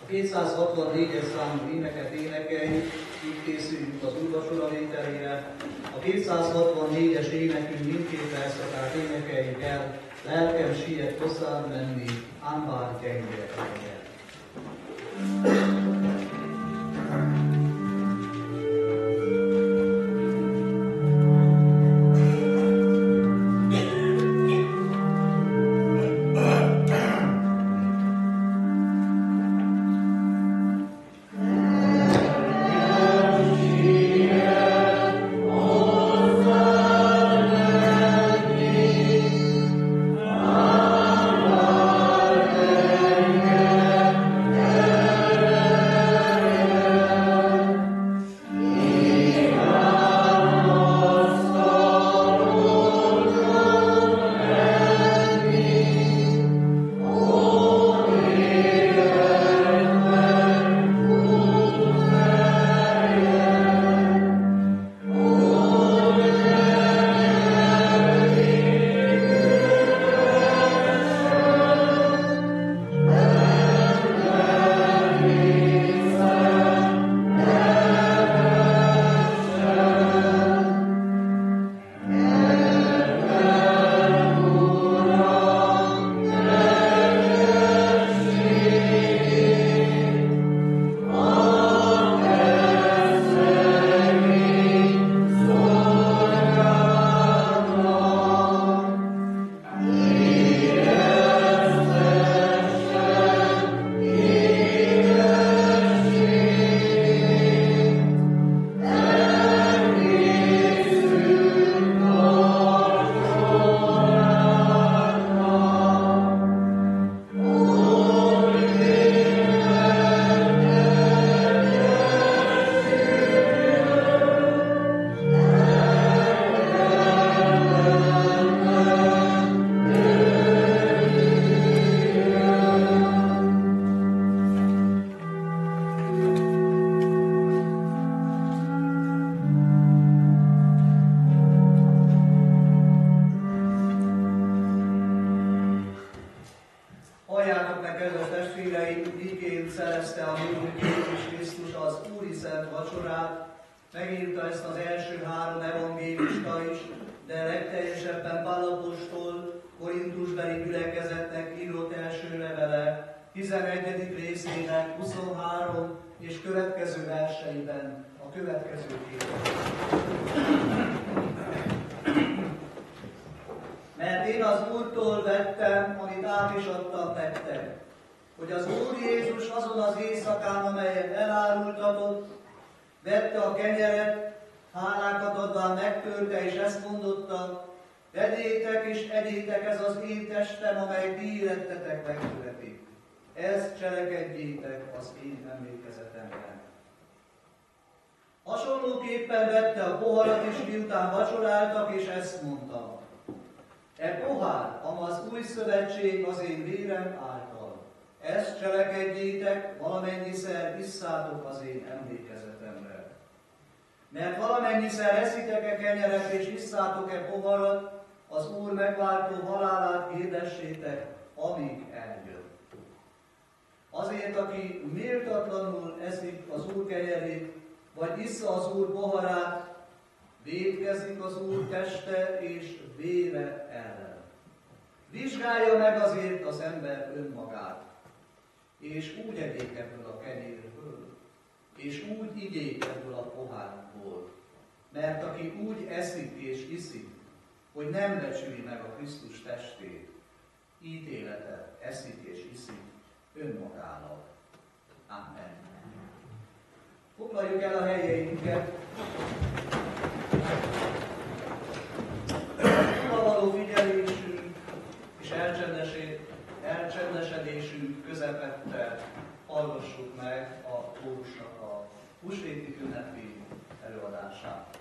A 264-es számú éneket énekeljük, így készüljünk az úrvacsora vételére. A 264-es énekünk mindkét verszakát énekeljük el, lelkem siet hozzád menni, ám bár gyenge legyen.
Amen.
a mi Úr Jézus Krisztus az Úri Szent Vacsorát, megírta ezt az első 3 evangélista is, de legteljesebben Pál apostol Korintusbeli gyülekezetnek írott első levele 11. részének 23 és következő verseiben a következőképpen. Mert én az Úrtól vettem, amit át is adtam nektek, hogy az Úr Jézus azon az éjszakán, amelyen elárultatott, vette a kenyeret, hálákat adván megtörte, és ezt mondotta: vegyétek és egyétek, ez az én testem, amely ti érettetek megszületik. Ezt cselekedjétek az én emlékezetemben. Hasonlóképpen vette a poharat, és miután vacsoráltak, és ezt mondta: e pohár, amaz új szövetség az én vérem által. Ezt cselekedjétek, valamennyiszer isszátok az én emlékezetemre. Mert valamennyiszer eszitek-e kenyeret és isszátok-e poharat, az Úr megváltó halálát hirdessétek, amíg eljön. Azért, aki méltatlanul eszik az Úr kenyerét, vagy issza az Úr poharát, vétkezik az Úr teste és vére ellen. Vizsgálja meg azért az ember önmagát, és úgy egyék ebből a kenyérből, és úgy igyék ebből a pohárból. Mert aki úgy eszik és iszik, hogy nem becsüli meg a Krisztus testét, ítélete eszik és iszik önmagának. Amen. Foglaljuk el a helyeinket. A való figyelésünk és elcsendesedésünk közepette hallgassuk meg a kórusnak a húsvéti ünnepi előadását.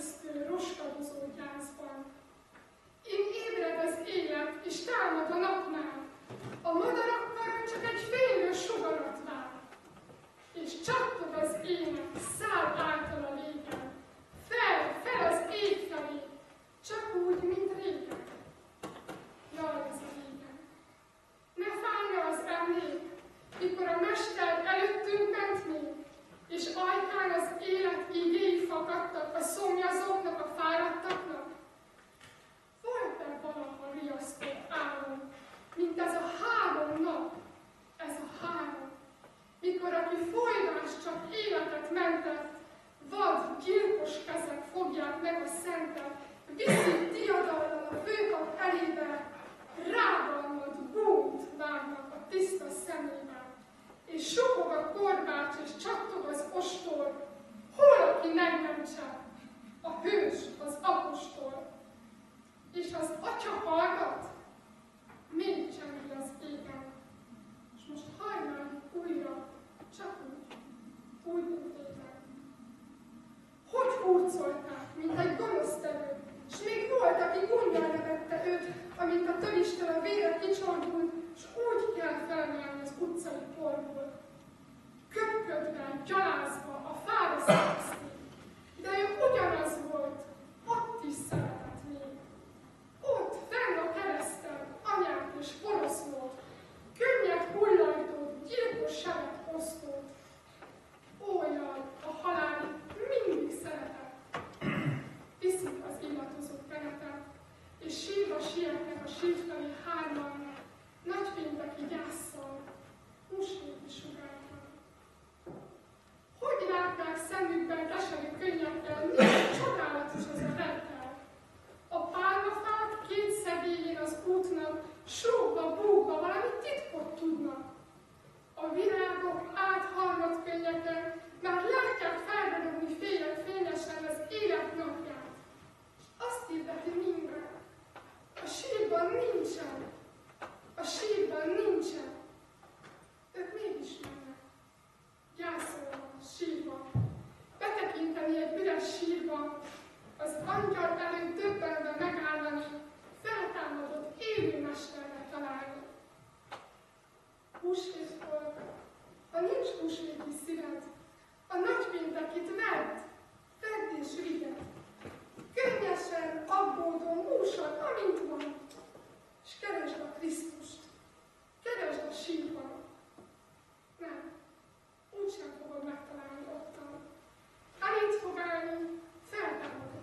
emésztő, roskadozó gyászban. Én ébred az élet, és támad a napnál. A madarak karon csak egy fénylő sugarat vár. És csattog az ének, száll által a légen. Fel az ég felé, csak úgy, mint régen. Jaj, ez a régen. Ne fájja az emlék, mikor a mester előttünk ment még, és ajkán az élet igéi fakadtak a szomjazóknak, a fáradtaknak. Volt-e valaha riasztó álom, mint ez a 3 nap, ez a 3, mikor aki folyvás csak életet mentett, vad, gyilkos kezek fogják meg a szentet, viszik diadallal a főkap elébe, rágalmat, búnt vágnak a tiszta szemébe, és sukog a korbács, és csattog az ostor, hol aki megmentse, a hős, az apostol. És az atya hallgat, még csengi az égen, és most hajnalik újra, csak úgy, mint égen. Hogy hurcolták, mint egy gonosztevő, s még volt, aki gondjára vette őt, amint a tövistől a vére kicsordult, s úgy kell felemelni az utcai porból. Köpködve, gyalázva, a fára szexték, de ő ugyanaz volt, ott is szeretett még. Ott, fenn a kereszten, anyát és poroszlót, könnyed hullajtót, gyilkos sebet osztót. Ó, jaj, a halálig mindig szeretett. Viszik az illatozó kenetet, és sírva sietnek a sír felé 3-an, nagypénteki gyásszal, húsvéti sugárban. Hogy látták szemükben keserű könnyekkel, milyen csodálatos az a reggel. A pálmafák 2 szegélyén az útnak, súgva, búgva valami titkot tudnak. A virágok átharmadt könnyeken már látják felragadni fényesen az élet napját. És azt hirdeti minden. A sírban nincsen. A sírban nincsen. Ők mégis mennek. Gyászolva, sírva. Betekinteni egy üres sírba, az angyal előtt döbbenve megállani, feltámadott élő mesterre találni. Húsvétkor, ha nincs húsvéti szíved, a nagypéntekit vedd és vigyed. Könnyesen, aggódon, húsod, amint van, és keresd a Krisztust, keresd a sírban. Nem, úgysem fogod megtalálni ottan. Eléd fog állni, feltámadottan.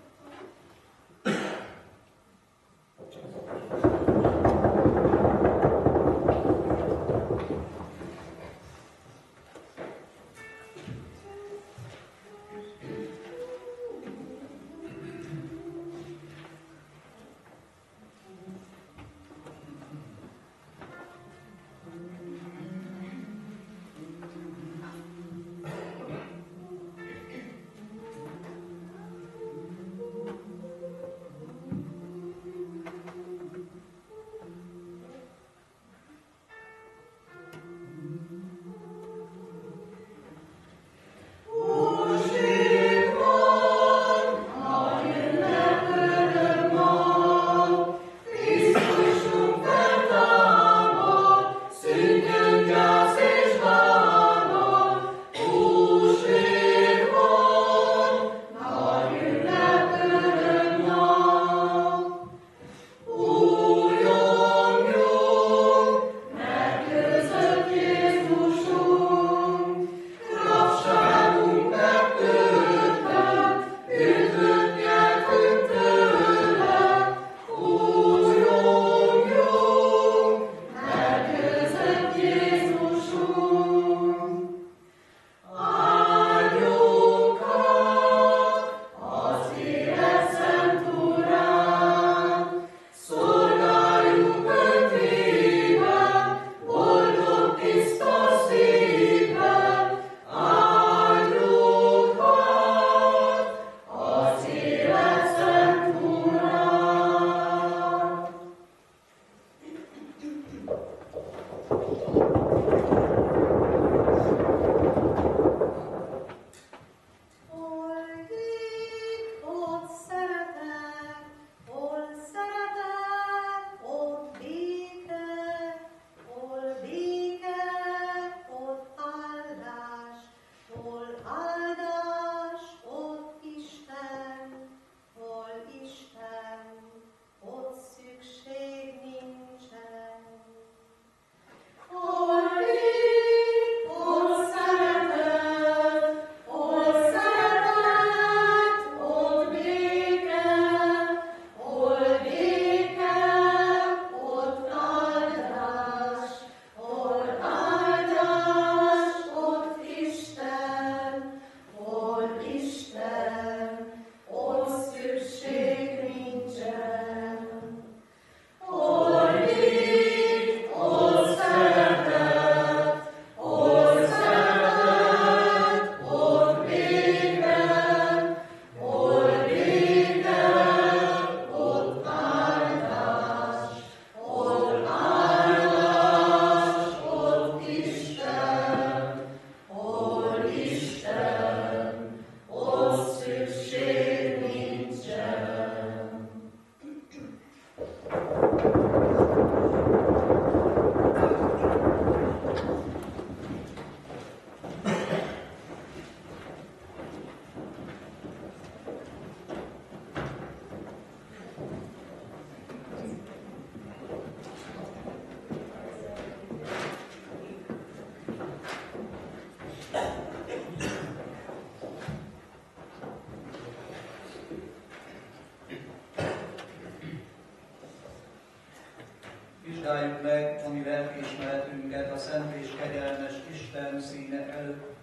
Vizsgáljuk meg a mi lelkiismeretünket a szent és kegyelmes Isten színe előtt.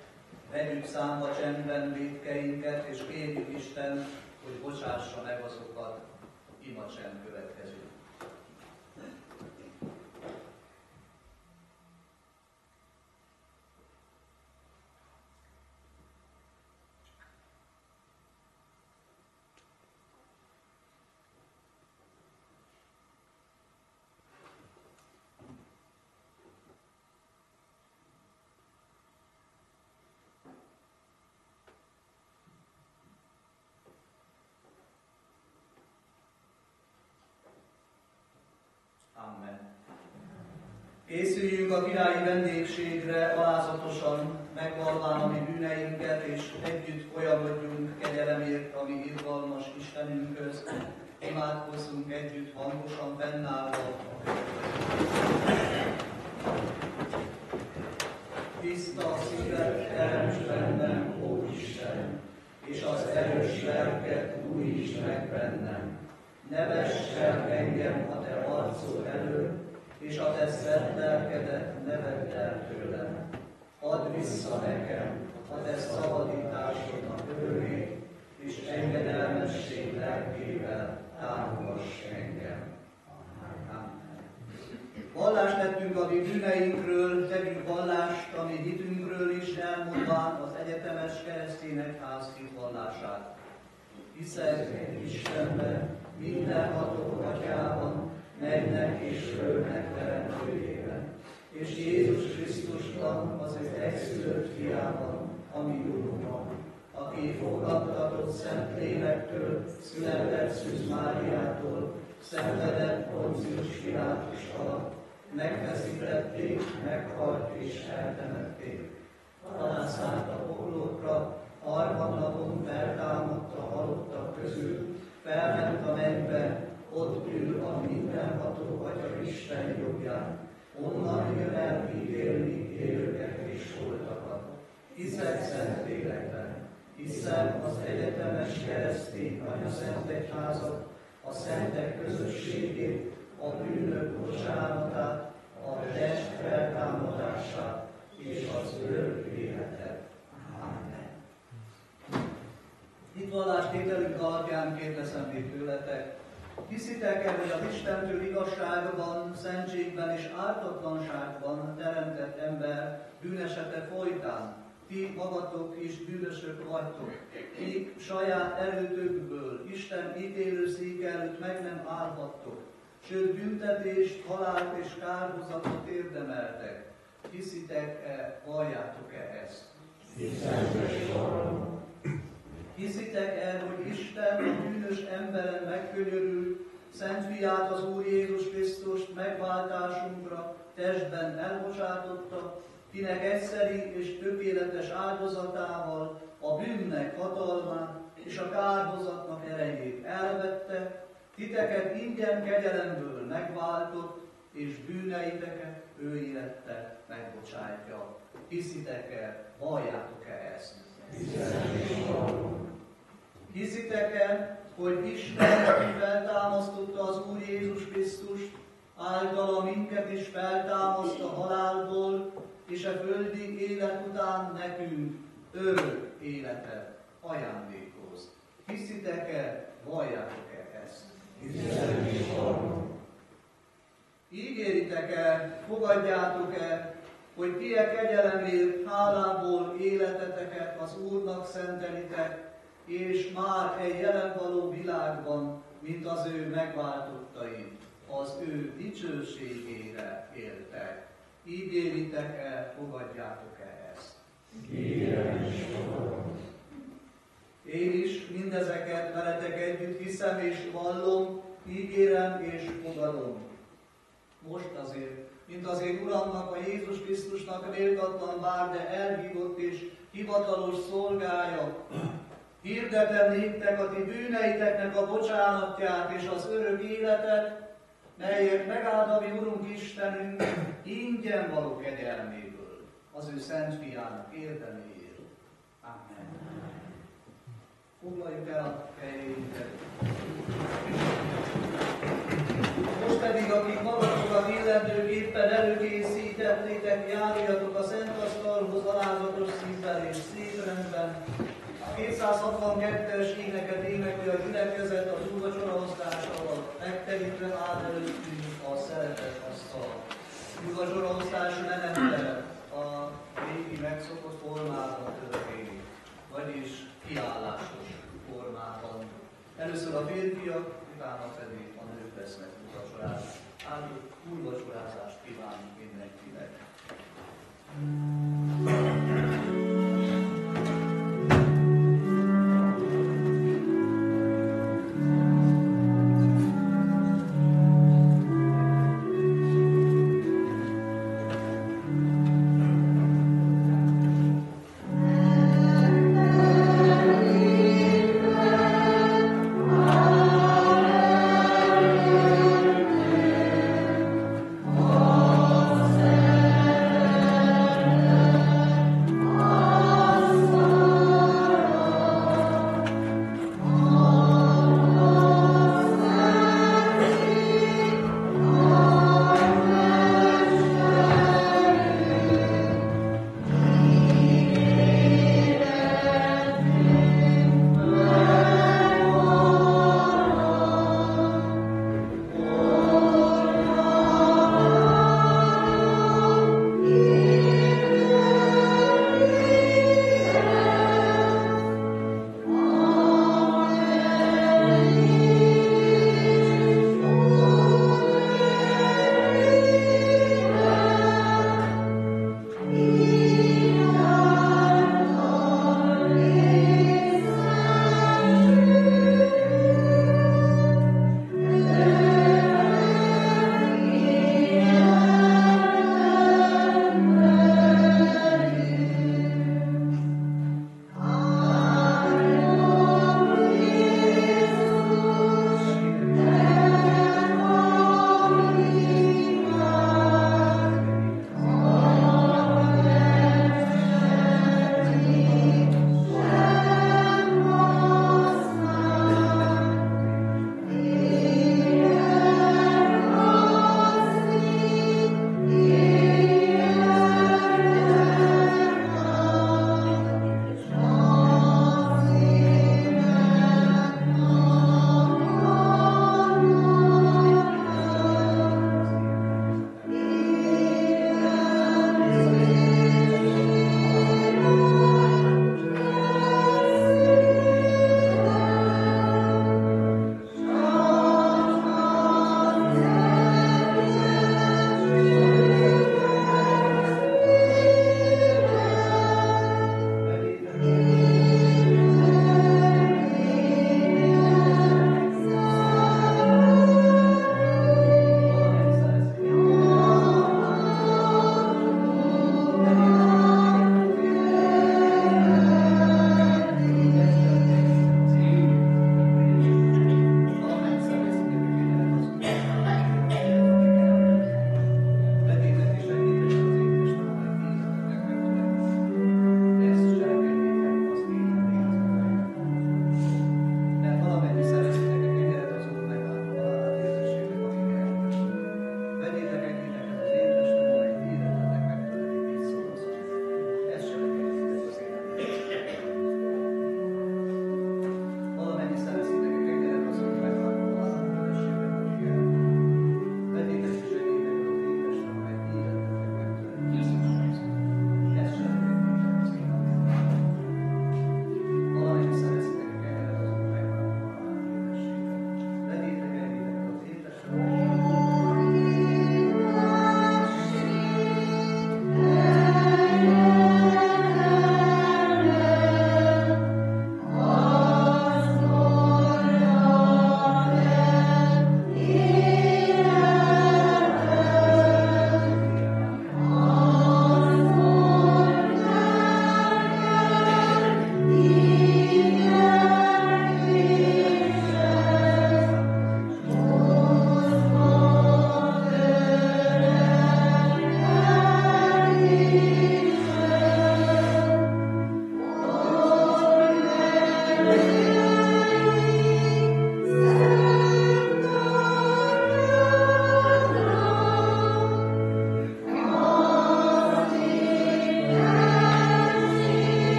Vegyük számba csendben vétkeinket, és kérjük Isten, hogy bocsássa meg azokat. Imacsend következik. Amen. Készüljünk a királyi vendégségre alázatosan, megvallván a mi bűneinket, és együtt folyamodjunk kegyelemért, ami irgalmas Istenünkhöz. Imádkozzunk együtt hangosan fennállva. Tiszta szívet teremts bennem, ó Isten, és az erős lelket újítsd meg bennem. Ne vess el engem a te arcod elől, és a te szent lelkedet ne vedd el tőlem. Add vissza nekem a te szabadításodnak örömét, és engedelmesség lelkével támogass engem. Amen. Vallást tettünk a mi bűneinkről, tegyünk vallást a mi hitünkről is, elmondván az egyetemes keresztény egyház hitvallását. Hiszek egy Istenben, mindenható Atyában, mennek és földnek teremtőjében, és Jézus Krisztusban, az ő egyszülött fiában, ami Urunkban, aki fogadtatott Szent Lélektől, született Szűz Máriától, szenvedett Poncius Pilátus alatt, megfeszítették, meghalt és eltemették. Talán a poklokra, harmadnapon feltámadt a halottak közül, felment a mennybe, ott ül a mindenható Atya Isten jobbján, onnan jön el ítélni élőket és holtakat. Hiszek Szent Lélekben, hiszem az egyetemes keresztény anyaszent egyházat, a szentek közösségét, a bűnök bocsánatát, a test feltámadását és az örök életet. Amen. Hitvallástételünk alapján kérdezem még tőletek, hiszitek-e, hogy az Istentől igazságban, szentségben és ártatlanságban teremtett ember bűnesete folytán ti magatok is bűnösök vagytok, ti saját erőtökből Isten ítélőszék előtt meg nem állhattok, sőt büntetést, halált és kárhozatot érdemeltek. Hiszitek-e, valljátok-e ezt? Hiszitek-e, hogy Isten a bűnös emberen megkönyörült, Szent Fiát, az Úr Jézus Krisztust megváltásunkra testben elbocsátotta, kinek egyszeri és tökéletes áldozatával a bűnnek hatalmát és a kárhozatnak erejét elvette, titeket ingyen kegyelemből megváltott, és bűneiteket ő élette megbocsátja. Hiszitek-e, valljátok-e ezt? Hiszitek-e, hogy Isten, aki feltámasztotta az Úr Jézus Krisztust, általa minket is feltámaszt a halálból, és a földi élet után nekünk örök életet ajándékoz. Hiszitek-e, valljátok-e ezt? Ígéritek-e, fogadjátok-e, hogy ti e kegyelemért, hálából életeteket az Úrnak szentelitek, és már egy jelen való világban, mint az ő megváltottai, az ő dicsőségére éltek. Ígéritek-e, fogadjátok-e ezt? Én is mindezeket veletek együtt hiszem és vallom, ígérem és fogadom. Most azért, mint az én Uramnak, a Jézus Krisztusnak méltatlan bár, de elhívott és hivatalos szolgája, hirdetem néktek a ti bűneiteknek a bocsánatját és az örök életet, melyért megáld a mi Urunk Istenünk ingyen való kegyelméből, az ő Szent Fiának érdeméért. Amen. Foglaljuk el a helyeinket. Most pedig, akik magatokat díszítendőképpen előkészítettétek, járjatok a szent asztalhoz alázatos szívvel és szép rendben. 262-es éneket énekli a gyülekezet az úrvacsoraosztás alatt, megterítve áll előttünk a szeretet asztal. Úrvacsoraosztás menetel a régi megszokott formában történik, vagyis kiállásos formában. Először a férfiak, utána pedig a nők vesznek úrvacsorást. Áldott úrvacsorázást kívánunk mindenkinek.
Oh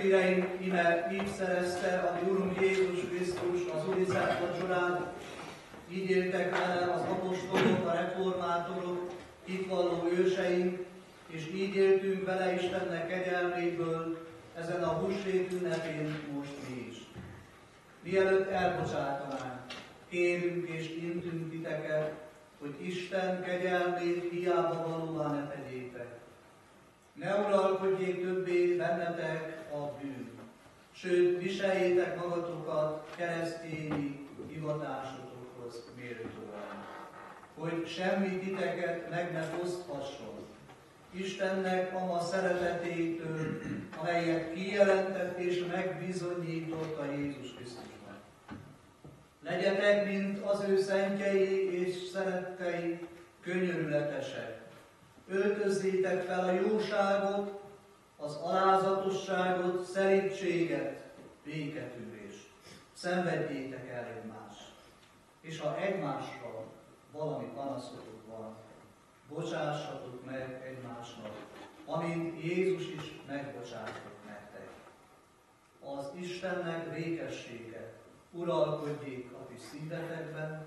testvéreim, ime így szerezte a mi Urunk Jézus Krisztus az Úri Szent Vacsorát, így éltek vele az apostolok, a reformátorok, hitvalló őseink, és így éltünk vele Istennek kegyelméből ezen a húsvét ünnepén most mi is. Mielőtt elbocsátanánk, kérünk és intünk titeket, hogy Isten kegyelmét hiába valóvá ne tegyétek. Ne uralkodjék többé bennetek a bűn, sőt, viseljétek magatokat keresztényi hivatásotokhoz méltóan, hogy semmi titeket meg ne foszthasson Istennek ama szeretetétől, amelyet kijelentett és megbizonyított a Jézus Krisztusban. Legyetek, mint az ő szentjei és szerettei, könyörületesek. Öltözzétek fel a jóságot, az alázatosságot, szerítséget, béketűrést. Szenvedjétek el egymást. És ha egymással valami panaszotok van, bocsássatok meg egymásnak, amint Jézus is megbocsátott nektek. Az Istennek békessége uralkodjék a ti szívetekben,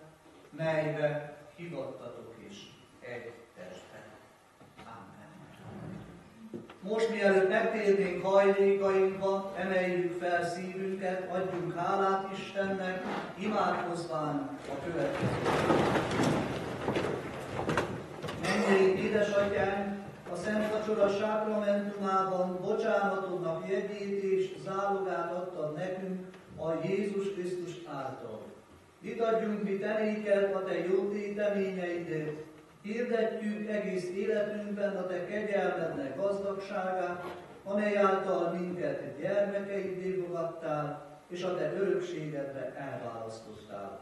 melybe hívattatok is egy testben. Amen. Most mielőtt megtérnénk hajlékainkba, emeljük fel szívünket, adjunk hálát Istennek, imádkozván a következőt. Mennyei édesatyánk, a Szent Vacsora sákramentumában bocsánatodnak jegyét és zálogát adtad nekünk a Jézus Krisztus által. Itt adjunk mi tenéket a te jó téteményeidért, hirdetjük egész életünkben a te kegyelmednek gazdagságát, amely által minket gyermekeiddé fogadtál, és a te örökségedre elválasztottál.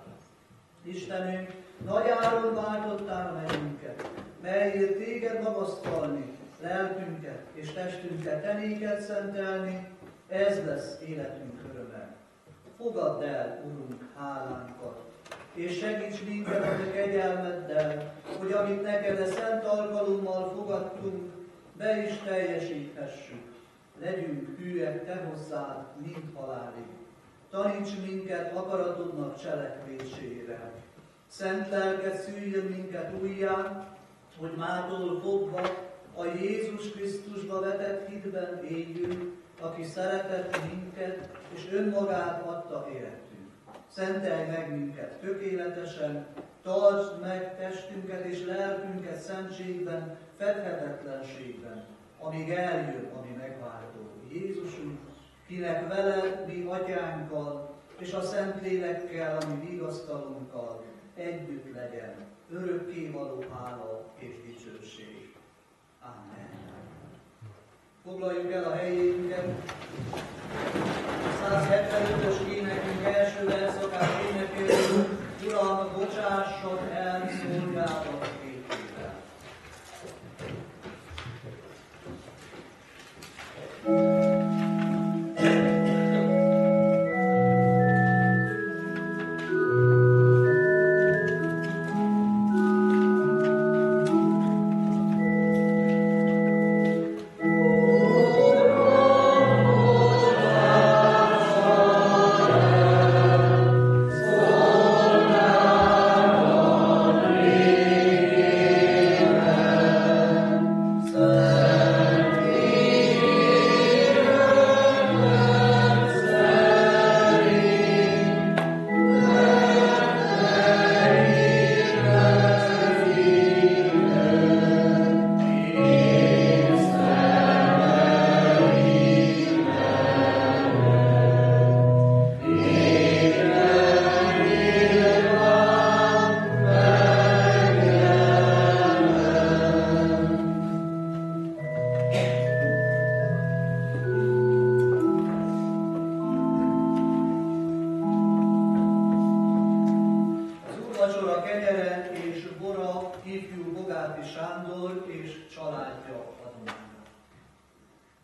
Istenünk, nagy áron váltottál meg minket, melyért téged magasztalni, lelkünket és testünket tenéket szentelni, ez lesz életünk öröme. Fogadd el, Urunk, hálánkat, és segíts minket a te kegyelmeddel, hogy amit neked a szent alkalommal fogadtunk, be is teljesíthessük. Legyünk hűek te hozzád, mind halálig. Taníts minket akaratodnak cselekvésére. Szent lelked szüljön minket újjá, hogy mától fogva a Jézus Krisztusba vetett hitben éljünk, aki szeretett minket, és önmagát adta értünk. Szentelj meg minket tökéletesen, tartsd meg testünket és lelkünket szentségben, fedhetetlenségben, amíg eljön a mi megváltó Jézusunk, kinek veled, mi atyánkkal, és a Szentlélekkel, a mi vigasztalunkkal együtt legyen, örökkévaló hála és dicsőség. Amen. Foglaljuk el a helyénket. 175-ös énekünk első verszakát énekeljük, Uram, bocsássad el szolgálat képével.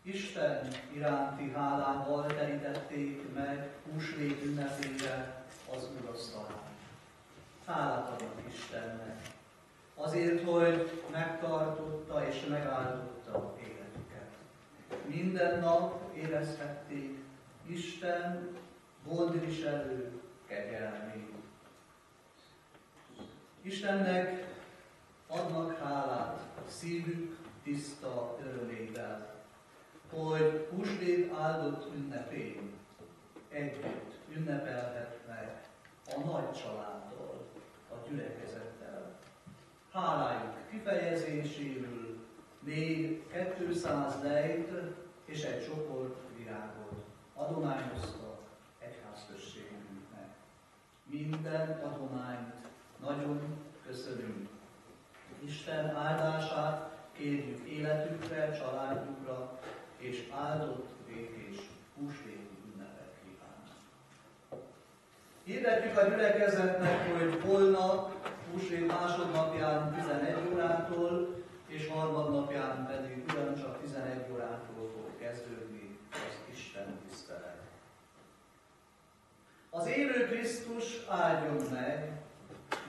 Isten iránti hálával terítették meg húsvét ünnepére az úrasztalát. Hálát adok Istennek azért, hogy megtartotta és megáldotta életüket. Mi minden nap érezhették Isten gondviselő kegyelmét. Istennek adnak hálát szívük tiszta örömével, hogy húsvét áldott ünnepén együtt ünnepelhetnek a nagy családdal, a gyülekezettel. Hálájuk kifejezéséül még 200 lejt és egy csoport virágot adományoztak egyházközségünknek. Minden adományt nagyon köszönünk. Isten áldását kérjük életükre, családjukra, és áldott békés húsvéti ünnepet kívánunk. Hirdetjük a gyülekezetnek, hogy holnap húsvét másodnapján 11 órától, és harmadnapján pedig ugyancsak 11 órától fog kezdődni az Isten tisztelet. Az élő Krisztus áldjon meg,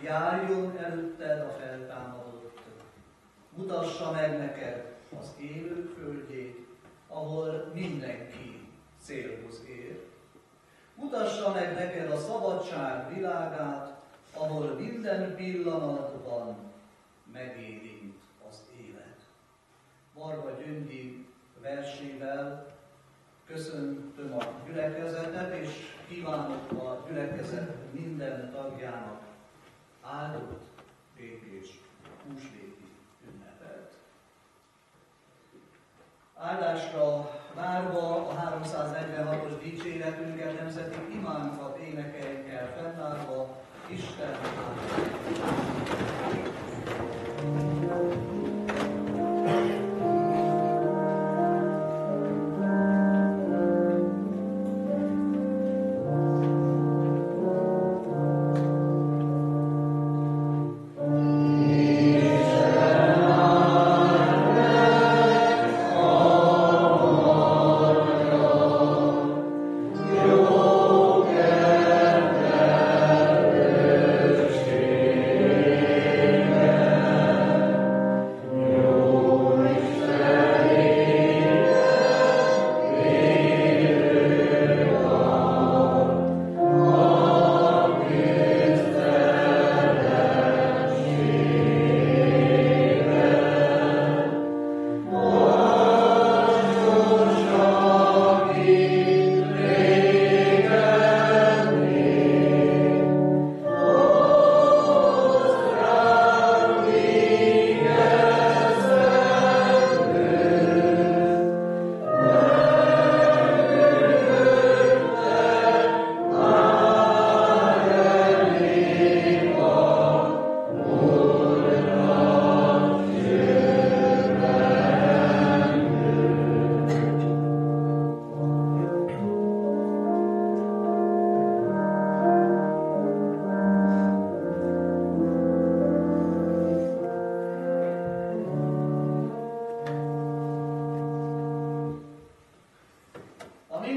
járjon előtted a feltámadott, mutassa meg neked az élők földjét, ahol mindenki célhoz ér. Mutassa meg neked a szabadság világát, ahol minden pillanatban megérint az élet. Varga Gyöngyi versével köszöntöm a gyülekezetet, és kívánok a gyülekezet minden tagjának áldott, békés húsvéti ünnepet. Áldásra várva a 346-os dicséretünket, nemzeti imánkat énekeljénkkel fennállva Isten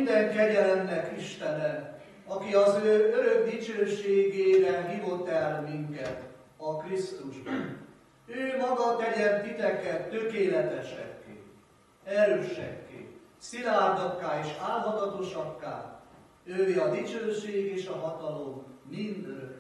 minden kegyelemnek Istene, aki az ő örök dicsőségére hívott el minket a Krisztusban. Ő maga tegyen titeket tökéletesekké, erősekké, szilárdakká és álhatatosakká. Ővé a dicsőség és a hatalom mindörökké.